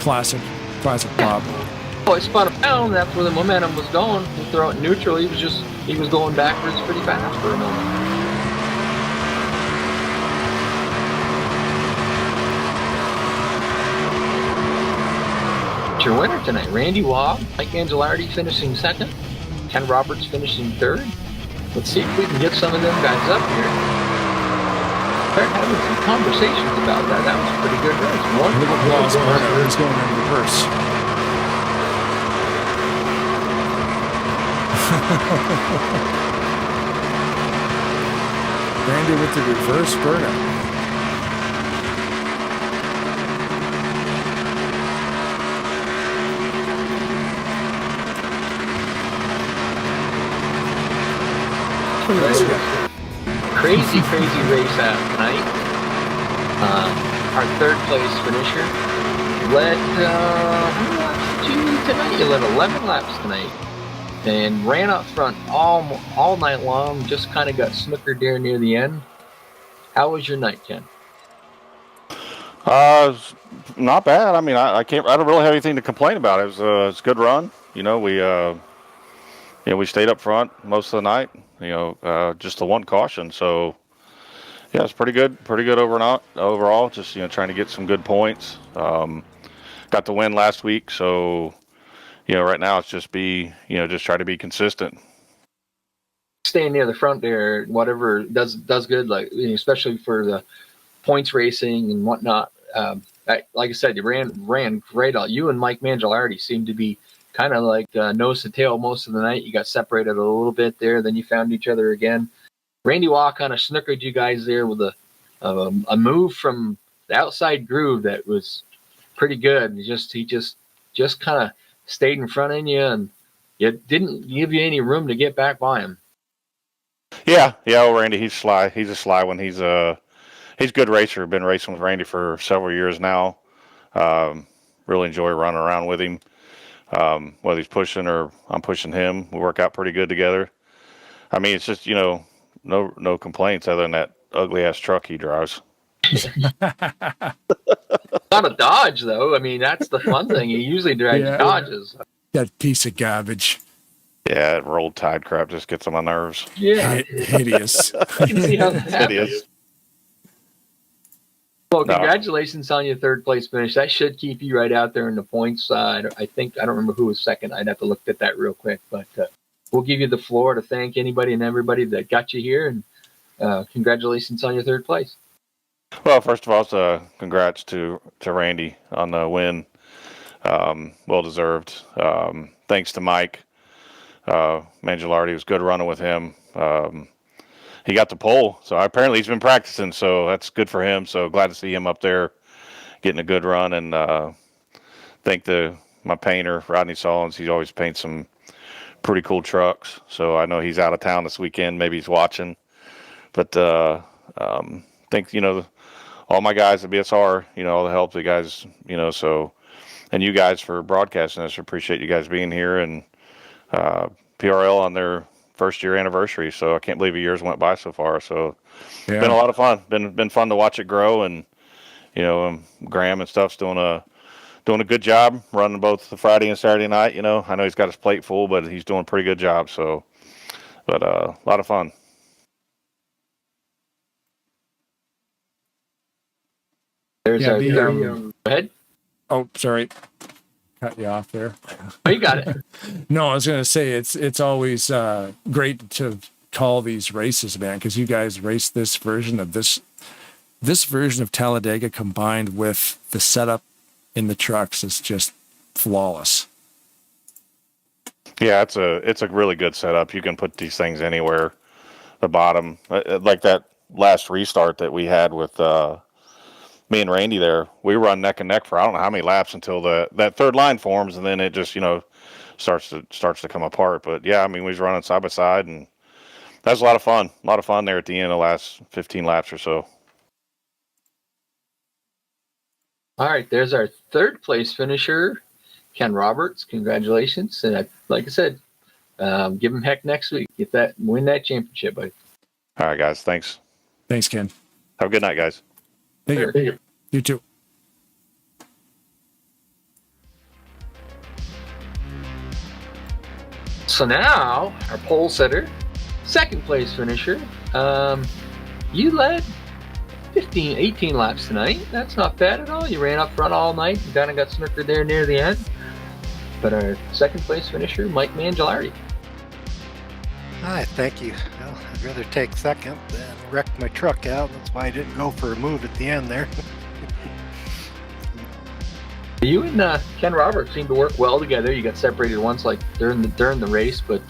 Classic Bob.
Oh, he spun around. That's where the momentum was going. He throw it neutral. He was going backwards pretty fast for a moment. It's your winner tonight, Randy Waugh, Mike Angelardi finishing second, Ken Roberts finishing third. Let's see if we can get some of them guys up here. Start having some conversations about that. That was a pretty good race.
Look at Waugh's burnout. He's going in reverse. Randy with the reverse burnout.
Crazy race out tonight. Our third place finisher led, how many laps did you lead tonight? You led 11 laps tonight and ran up front all night long, just kind of got snookered there near the end. How was your night, Ken?
Not bad. I mean, I don't really have anything to complain about. It's a good run. You know, we stayed up front most of the night. Just the one caution. So, yeah, it's pretty good overall. Just, trying to get some good points. Got the win last week. So, right now it's just just try to be consistent.
Staying near the front there, whatever does good, like, especially for the points racing and whatnot. Like I said, you ran great. You and Mike Mangialardi seemed to be kind of like nose to tail most of the night. You got separated a little bit there, then you found each other again. Randy Waugh kind of snookered you guys there with a move from the outside groove that was pretty good. He just kind of stayed in front of you, and it didn't give you any room to get back by him.
Yeah. Well, Randy, he's sly. He's a sly one. He's a good racer. Been racing with Randy for several years now. Really enjoy running around with him. Whether he's pushing or I'm pushing him, we work out pretty good together. I mean, it's just, no complaints other than that ugly ass truck he drives.
Not a Dodge, though. I mean, that's the fun thing. He usually drives Dodges.
That piece of garbage.
Yeah, that rolled tide crap just gets on my nerves.
Yeah.
Hideous.
I can see how that happens.
Hideous.
Well, congratulations on your third place finish. That should keep you right out there in the points. I don't remember who was second. I'd have to look at that real quick, but we'll give you the floor to thank anybody and everybody that got you here, and congratulations on your third place.
Well, first of all, congrats to Randy on the win. Well deserved. Thanks to Mike Mangialardi. It was good running with him. He got the pole, so apparently he's been practicing, so that's good for him. So glad to see him up there getting a good run. And thank my painter, Rodney Solons. He always paints some pretty cool trucks. So I know he's out of town this weekend. Maybe he's watching. But thank all my guys at BSR, all the help, the guys, and you guys for broadcasting this. I appreciate you guys being here, and PRL on their first year anniversary, so I can't believe a year's went by so far. So it's been a lot of fun. Been fun to watch it grow, and Graham and stuff's doing a good job running both the Friday and Saturday night. I know he's got his plate full, but he's doing a pretty good job. So, but a lot of fun.
There's go ahead.
Oh, sorry. Cut you off there.
Oh, you got it.
No, I was going to say it's always great to call these races, man, because you guys race this version of Talladega combined with the setup in the trucks is just flawless.
Yeah, it's a really good setup. You can put these things anywhere. The bottom, like that last restart that we had with me and Randy there, we run neck and neck for I don't know how many laps until that third line forms, and then it just starts to come apart. But yeah, I mean, we was running side by side, and that was a lot of fun. A lot of fun there at the end of the last 15 laps or so.
All right, there's our third place finisher, Ken Roberts, congratulations. And like I said, give him heck next week. Win that championship, buddy.
All right, guys. Thanks.
Thanks, Ken.
Have a good night, guys.
Thank
Sure.
you. You too.
So now, our pole sitter, second place finisher. You led 18 laps tonight. That's not bad at all. You ran up front all night and kind of got snookered there near the end. But our second place finisher, Mike Mangialardi.
Hi, thank you. Well, I'd rather take second than wreck my truck out. That's why I didn't go for a move at the end there.
You and Ken Roberts seem to work well together. You got separated once, like during the race, but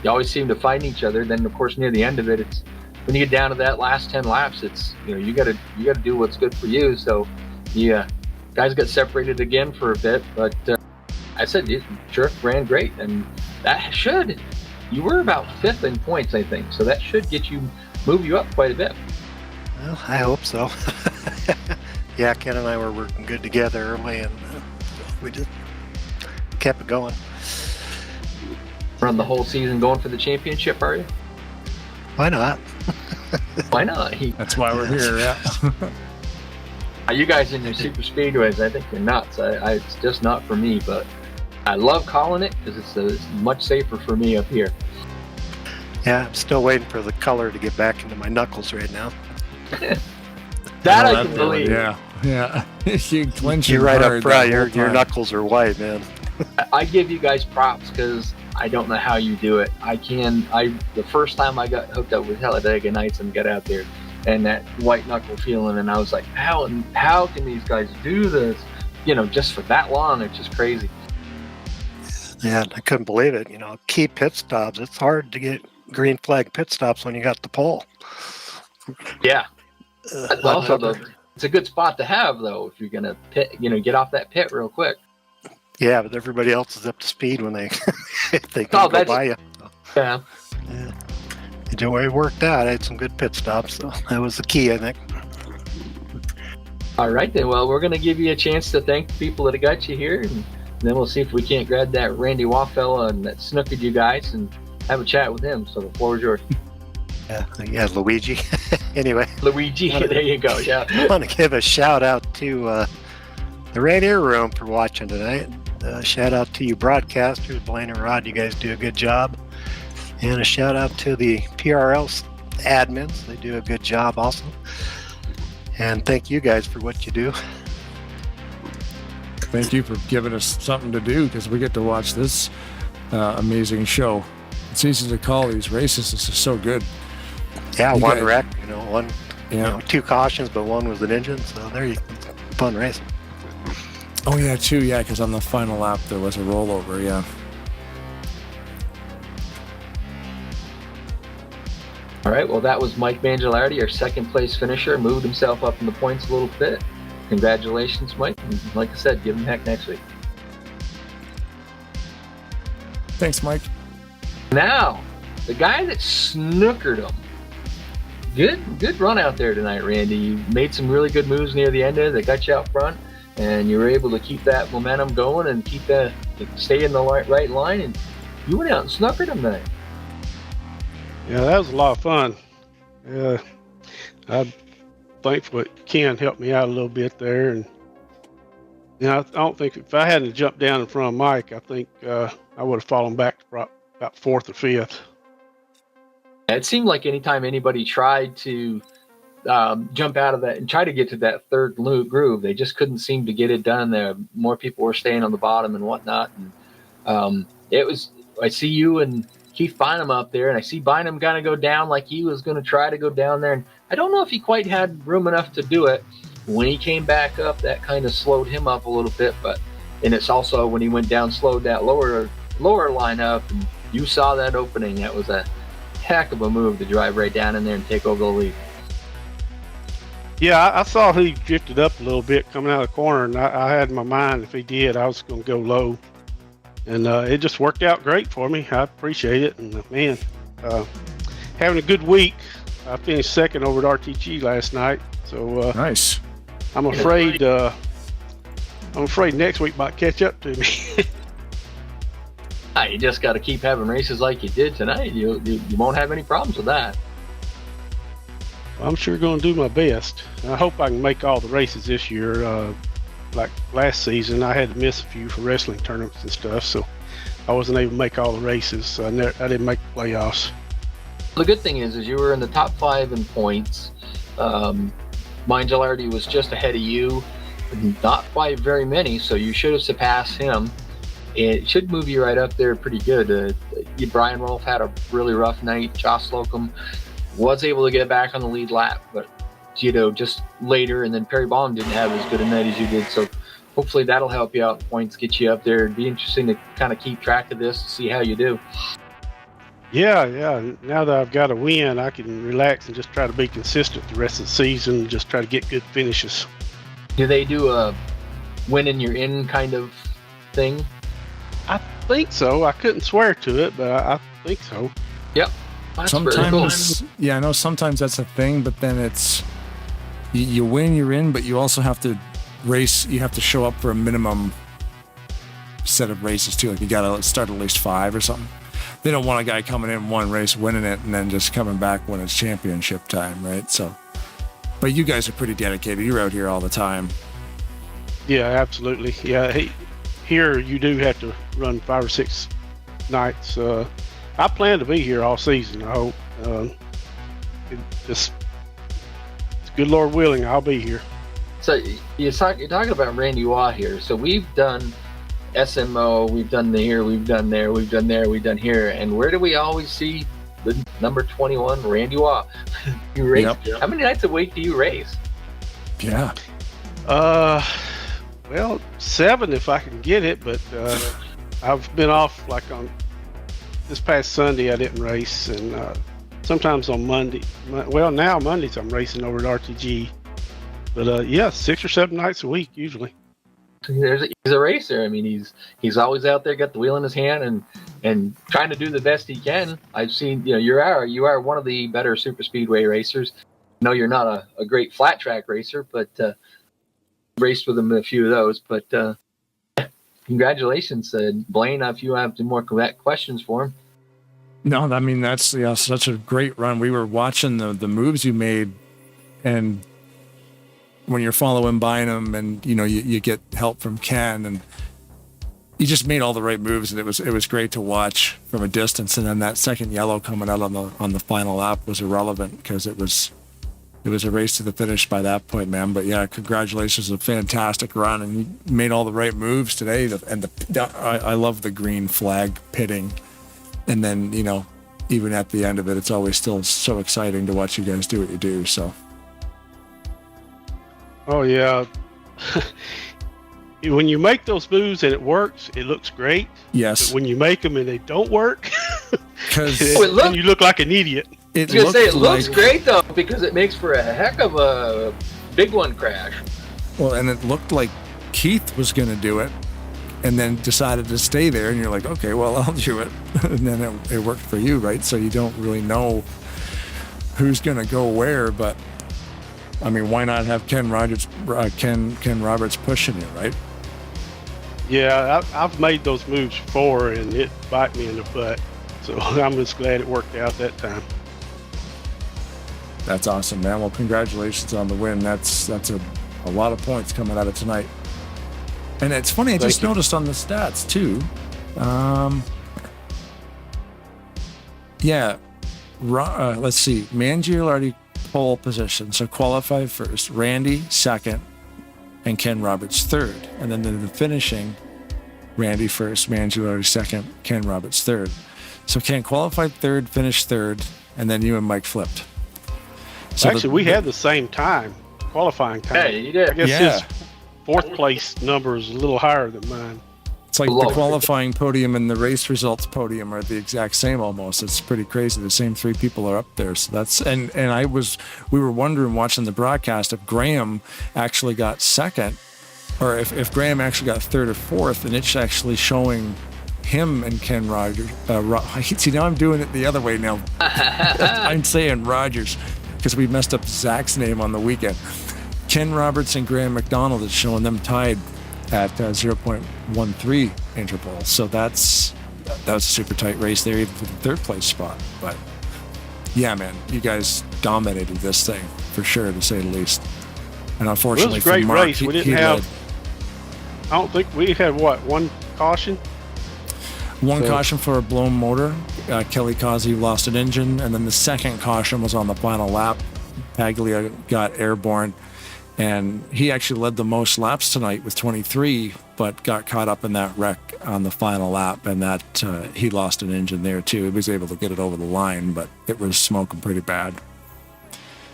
you always seem to find each other. Then, of course, near the end of it, it's when you get down to that last 10 laps. It's you got to do what's good for you. So, yeah, guys got separated again for a bit, but I said sure ran great, and that should. You were about 5th in points, I think, so that should move you up quite a bit.
Well, I hope so. Yeah, Ken and I were working good together early, and we just kept it going.
Run the whole season going for the championship, are you?
Why not?
Why not?
That's why we're here. Yeah.
You guys in your super speedways, I think you're nuts. It's just not for me, but I love calling it because it's much safer for me up here.
Yeah, I'm still waiting for the color to get back into my knuckles right now.
That I can believe.
Yeah, yeah. You clench
You're
your
right
hard
up front.
the whole
Your
time.
knuckles are white, man.
I give you guys props because I don't know how you do it. The first time I got hooked up with Talladega Nights and got out there, and that white knuckle feeling, and I was like, how can these guys do this? Just for that long, it's just crazy.
Yeah, I couldn't believe it. Key pit stops. It's hard to get green flag pit stops when you got the pole.
Yeah. That's also it's a good spot to have though if you're gonna pit, get off that pit real quick.
Yeah, but everybody else is up to speed when they they can go by you.
Yeah.
Yeah. The way it worked out, I had some good pit stops, so that was the key, I think.
All right then. Well, we're gonna give you a chance to thank the people that got you here, and then we'll see if we can't grab that Randy Waugh fella and that snookered you guys and have a chat with him. So the floor is yours.
Yeah, Luigi. Anyway,
Luigi, there you go. Yeah.
I want to give a shout out to the Rainier Room for watching tonight. Shout out to you broadcasters, Blaine and Rod. You guys do a good job. And a shout out to the PRL admins. They do a good job also. And thank you guys for what you do.
Thank you for giving us something to do because we get to watch this amazing show. It's easy to call these races. This is so good.
Yeah,
You
one
guys-
wreck, one,
Yeah.
2 cautions, but one was an engine. So there you go. Fun race.
Oh yeah, too. Yeah, because on the final lap there was a rollover. Yeah.
All right. Well, that was Mike Mangialardi, our second place finisher. Moved himself up in the points a little bit. Congratulations, Mike. And like I said, give him heck next week.
Thanks, Mike.
Now, the guy that snookered him. Good run out there tonight, Randy. You made some really good moves near the end there that got you out front, and you were able to keep that momentum going and stay in the right line, and you went out and snookered him tonight.
Yeah, that was a lot of fun. I'm thankful that Ken helped me out a little bit there, and I don't think if I hadn't jumped down in front of Mike, I think I would have fallen back to about 4th or 5th.
It seemed like anytime anybody tried to jump out of that and try to get to that third groove, they just couldn't seem to get it done there. More people were staying on the bottom and whatnot. And I see you and Keith Bynum up there, and I see Bynum kind of go down like he was going to try to go down there. And I don't know if he quite had room enough to do it. When he came back up, that kind of slowed him up a little bit. And it's also when he went down, slowed that lower line up, and you saw that opening. That was a heck of a move to drive right down in there and take over the lead.
Yeah, I saw he drifted up a little bit coming out of the corner, and I had in my mind if he did, I was going to go low. And it just worked out great for me. I appreciate it. And man, having a good week. I finished second over at RTG last night. So
Nice.
I'm afraid I'm afraid next week might catch up to me.
You just got to keep having races like you did tonight. You won't have any problems with that.
I'm sure going to do my best. I hope I can make all the races this year. Like last season, I had to miss a few for wrestling tournaments and stuff, so I wasn't able to make all the races. So I didn't make the playoffs.
The good thing is you were in the top 5 in points. Gilardi was just ahead of you, not by very many, so you should have surpassed him. It should move you right up there pretty good. Brian Rolfe had a really rough night. Josh Slocum was able to get back on the lead lap, but just later, and then Perry Baum didn't have as good a night as you did, so hopefully that'll help you out. Points get you up there. It'd be interesting to kind of keep track of this to see how you do.
Yeah. Now that I've got a win, I can relax and just try to be consistent the rest of the season, just try to get good finishes.
Do they do a win and you're in kind of thing?
I think so. I couldn't swear to it, but I think so.
Yep. That's
sometimes,
cool.
yeah, I know sometimes that's a thing, but then it's you win, you're in, but you also have to race. You have to show up for a minimum set of races too. Like you got to start at least 5 or something. They don't want a guy coming in one race, winning it, and then just coming back when it's championship time, right? So, but you guys are pretty dedicated. You're out here all the time.
Yeah, absolutely. Yeah, here you do have to run 5 or 6 nights. I plan to be here all season. I hope. It's good Lord willing, I'll be here.
So you're talking about Randy Waugh here. So we've done SMO, we've done here, we've done there, we've done there, we've done here, and where do we always see the number 21, Randy Waugh? You race. Yep. How many nights a week do you race?
Yeah.
Well, 7 if I can get it, but I've been off like on this past Sunday. I didn't race, and sometimes on Monday. Well, now Mondays I'm racing over at RTG, but yeah, 6 or 7 nights a week usually.
He's a racer. I mean, he's always out there, got the wheel in his hand, and trying to do the best he can. I've seen, you are one of the better super speedway racers. No, you're not a great flat track racer, but raced with him in a few of those. But congratulations, Blaine. If you have more questions for him.
No, I mean that's such a great run. We were watching the moves you made, and when you're following by them, and you get help from Ken, and you just made all the right moves, and it was great to watch from a distance. And then that second yellow coming out on the final lap was irrelevant because it was a race to the finish by that point, man. But yeah, congratulations, a fantastic run, and you made all the right moves today. And I love the green flag pitting, and then even at the end of it, it's always still so exciting to watch you guys do what you do. So.
Oh yeah. When you make those moves and it works, it looks great.
Yes.
But when you make them and they don't work,
because
then you look like an idiot.
It looks great though, because it makes for a heck of a big one crash.
Well, and it looked like Keith was going to do it, and then decided to stay there. And you're like, okay, well, I'll do it. And then it worked for you, right? So you don't really know who's going to go where, but I mean, why not have Ken Roberts pushing you, right?
Yeah, I've made those moves before, and it bite me in the butt. So I'm just glad it worked out that time.
That's awesome, man. Well, congratulations on the win. That's a lot of points coming out of tonight. And it's funny, I just noticed on the stats too. Let's see. Mangialardi pole position, so qualify first. Randy second, and Ken Roberts third. And then the finishing, Randy first, Mangialardi second, Ken Roberts third. So Ken qualified third, finished third, and then you and Mike flipped. So
actually, we had the same time, qualifying time.
Yeah, you did.
I guess his 4th place number is a little higher than mine.
It's like the qualifying podium and the race results podium are the exact same almost. It's pretty crazy. The same 3 people are up there. So that's and we were wondering watching the broadcast if Graham actually got second, or if Graham actually got 3rd or 4th, and it's actually showing him and Ken Rogers. See, now I'm doing it the other way now. I'm saying Rogers because we messed up Zach's name on the weekend. Ken Roberts and Graham McDonald is showing them tied at 0.13 interval. So that was a super tight race there, even for the third place spot. But yeah, man, you guys dominated this thing for sure, to say the least. And unfortunately,
it was a great
for Mark,
race. We didn't
he
have.
led.
I don't think we had one caution.
One caution for a blown motor. Kelly Causey lost an engine, and then the second caution was on the final lap. Paglia got airborne, and he actually led the most laps tonight with 23, but got caught up in that wreck on the final lap, and that he lost an engine there too. He was able to get it over the line, but it was smoking pretty bad.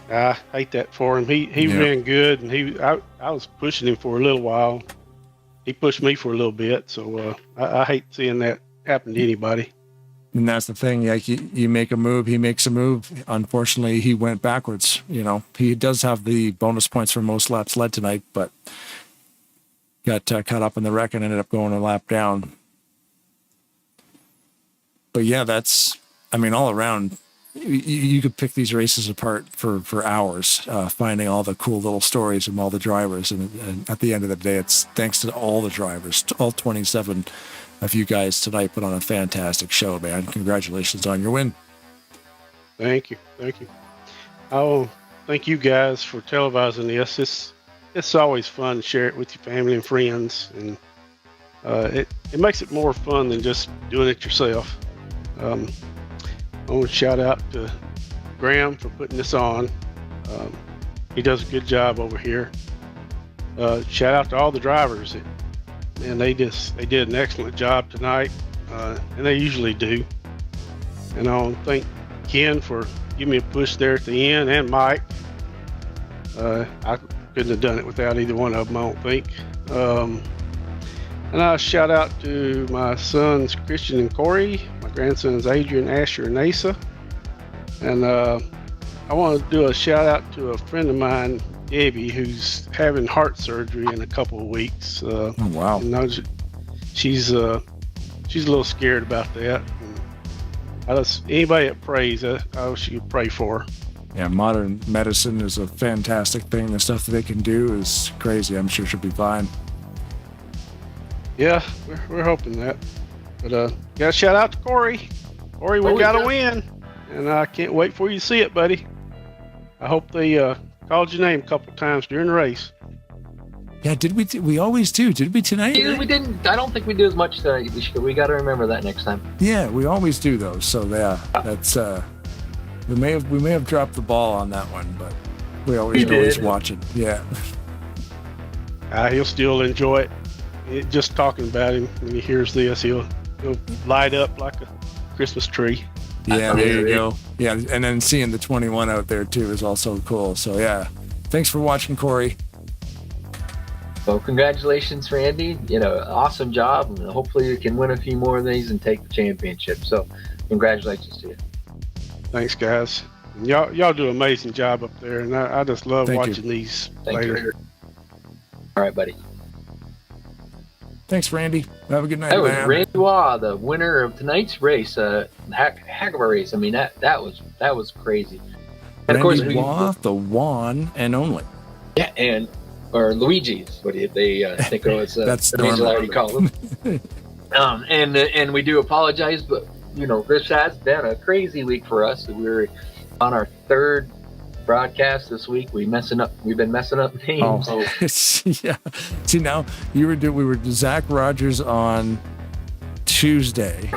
I hate that for him. He ran good, and I was pushing him for a little while. He pushed me for a little bit, so I hate seeing that happen to anybody.
And that's the thing. Like you make a move, he makes a move. Unfortunately, he went backwards. You know, he does have the bonus points for most laps led tonight, but got caught up in the wreck and ended up going a lap down. But yeah, all around, you could pick these races apart for hours, finding all the cool little stories from all the drivers. And at the end of the day, it's thanks to all the drivers, all 27 of you guys tonight put on a fantastic show, man. Congratulations on your win.
Thank you. Oh, thank you guys for televising this. It's always fun to share it with your family and friends, and it makes it more fun than just doing it yourself. I want to shout out to Graham for putting this on. He does a good job over here. Shout out to all the drivers. And they did an excellent job tonight, and they usually do. And I want to thank Ken for giving me a push there at the end, and Mike. I couldn't have done it without either one of them, I don't think. And I shout out to my sons Christian and Corey, my grandsons Adrian, Asher, and Asa. And I want to do a shout out to a friend of mine, Debbie, who's having heart surgery in a couple of weeks.
Oh, wow.
She's a little scared about that. And anybody that prays, I wish you could pray for her.
Yeah, modern medicine is a fantastic thing. The stuff that they can do is crazy. I'm sure she'll be fine.
Yeah, we're hoping that. But got a shout out to Corey. Corey, we got a win, and I can't wait for you to see it, buddy. I hope they called your name a couple times during the race.
Yeah, did we? We always do. Did we tonight?
Yeah, we didn't. I don't think we did as much tonight. We got to remember that next time.
Yeah, we always do those. So yeah, that's we may have dropped the ball on that one, but we always watch it. Yeah.
He'll still enjoy it. Just talking about him when he hears this, he'll light up like a Christmas tree.
Yeah, there you go. Yeah, and then seeing the 21 out there too is also cool. So yeah, thanks for watching, Corey.
Well, congratulations, Randy. Awesome job. And hopefully you can win a few more of these and take the championship. So congratulations to you.
Thanks, guys. And y'all do an amazing job up there, and I just love watching these later.
All right, buddy.
Thanks, Randy. Have a good night,
That was
man.
Randy Waugh, the winner of tonight's race. Heck of a race. I mean, that was crazy. And
Randy
of course,
Waugh, the one and only.
Yeah, or Luigi's, what do they think of as
That's
Angel already called him. And we do apologize, but this has been a crazy week for us. We're on our third broadcast this week. We've been messing up names.
Oh, yeah. See, now we were Zach Rogers on Tuesday,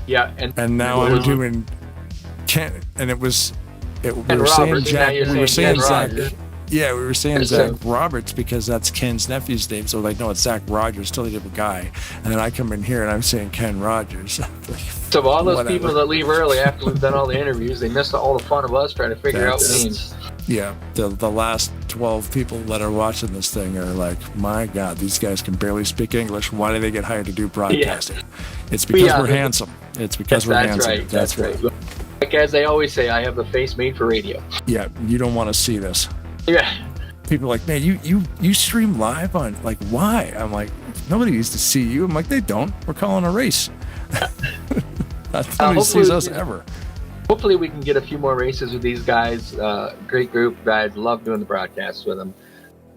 yeah,
and now I'm doing Ken, and we were saying Zach. Yeah, we were saying Zach Roberts because that's Ken's nephew's name. So no, it's Zach Rogers, totally different guy. And then I come in here and I'm saying Ken Rogers.
So all those people that leave early after we've done all the interviews, they missed all the fun of us trying to figure out names.
Yeah, the last 12 people that are watching this thing are like, my God, these guys can barely speak English. Why do they get hired to do broadcasting? Yeah. It's because we're handsome. It's because we're handsome.
Right. That's right. Like as they always say, I have the face made for radio.
Yeah, you don't want to see this.
Yeah.
People are like, man, you stream live on, like, why? I'm like, nobody needs to see you. I'm like, they don't. We're calling a race. Nobody sees us ever.
Hopefully we can get a few more races with these guys. Great group. I love doing the broadcasts with them.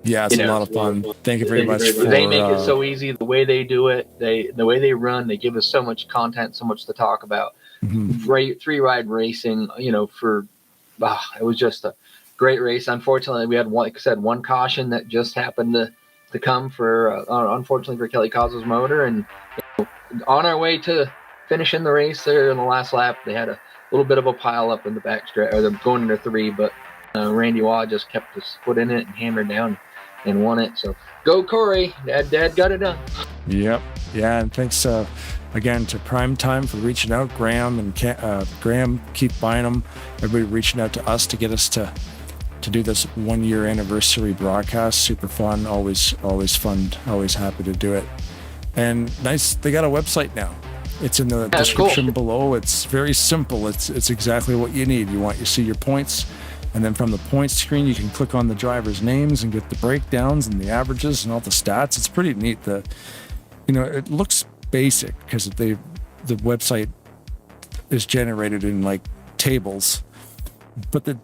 Yeah, it's a lot of fun. Thank you very much for...
They make it so easy. The way they do it, the way they run, they give us so much content, so much to talk about. Three ride racing, you know, it was just a great race. Unfortunately, we had one caution that just happened to come for, unfortunately for Kelly Cosmo's motor. And you know, on our way to finishing the race there in the last lap, they had a little bit of a pile up in the back stretch, or they're going into 3, but Randy Waugh just kept his foot in it and hammered down and won it. So go Corey, Dad got it done.
Yep. Yeah, and thanks again to Primetime for reaching out. Graham, Keith Bynum, everybody reaching out to us to get us to do this 1 year anniversary broadcast. Super fun, always fun, always happy to do it. And nice, they got a website now. It's in the description below. It's very simple. It's exactly what you need. You see your points, and then from the points screen you can click on the drivers' names and get the breakdowns and the averages and all the stats. It's pretty neat. It looks basic because the website is generated in like tables, but the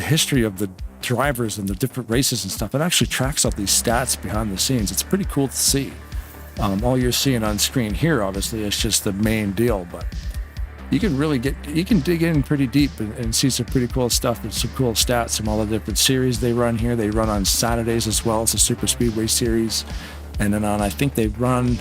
history of the drivers and the different races and stuff, it actually tracks out these stats behind the scenes. It's pretty cool to see. All you're seeing on screen here, obviously, is just the main deal, but you can dig in pretty deep and see some pretty cool stuff and some cool stats from all the different series they run here. They run on Saturdays as well as the Super Speedway series, and then I think they run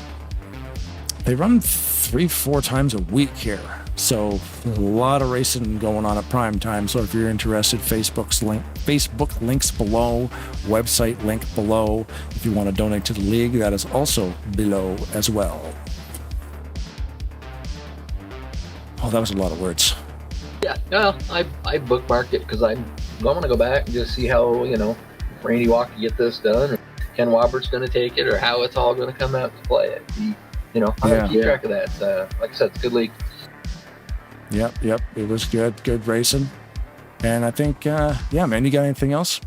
3-4 times a week here. So a lot of racing going on at prime time. So if you're interested, Facebook links below, website link below. If you want to donate to the league, that is also below as well. Oh, that was a lot of words.
Yeah, no, I bookmarked it because I want to go back and just see how, Randy Waugh can get this done, or Ken Wobert's going to take it, or how it's all going to come out to play it. I keep track of that. Like I said, it's a good league. Yep.
It was good racing. And I think, man, you got anything else?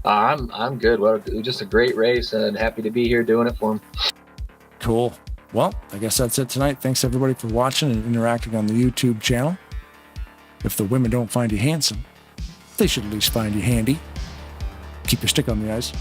I'm good. Well, it was just a great race, and happy to be here doing it for him.
Cool. Well, I guess that's it tonight. Thanks everybody for watching and interacting on the YouTube channel. If the women don't find you handsome, they should at least find you handy. Keep your stick on the ice.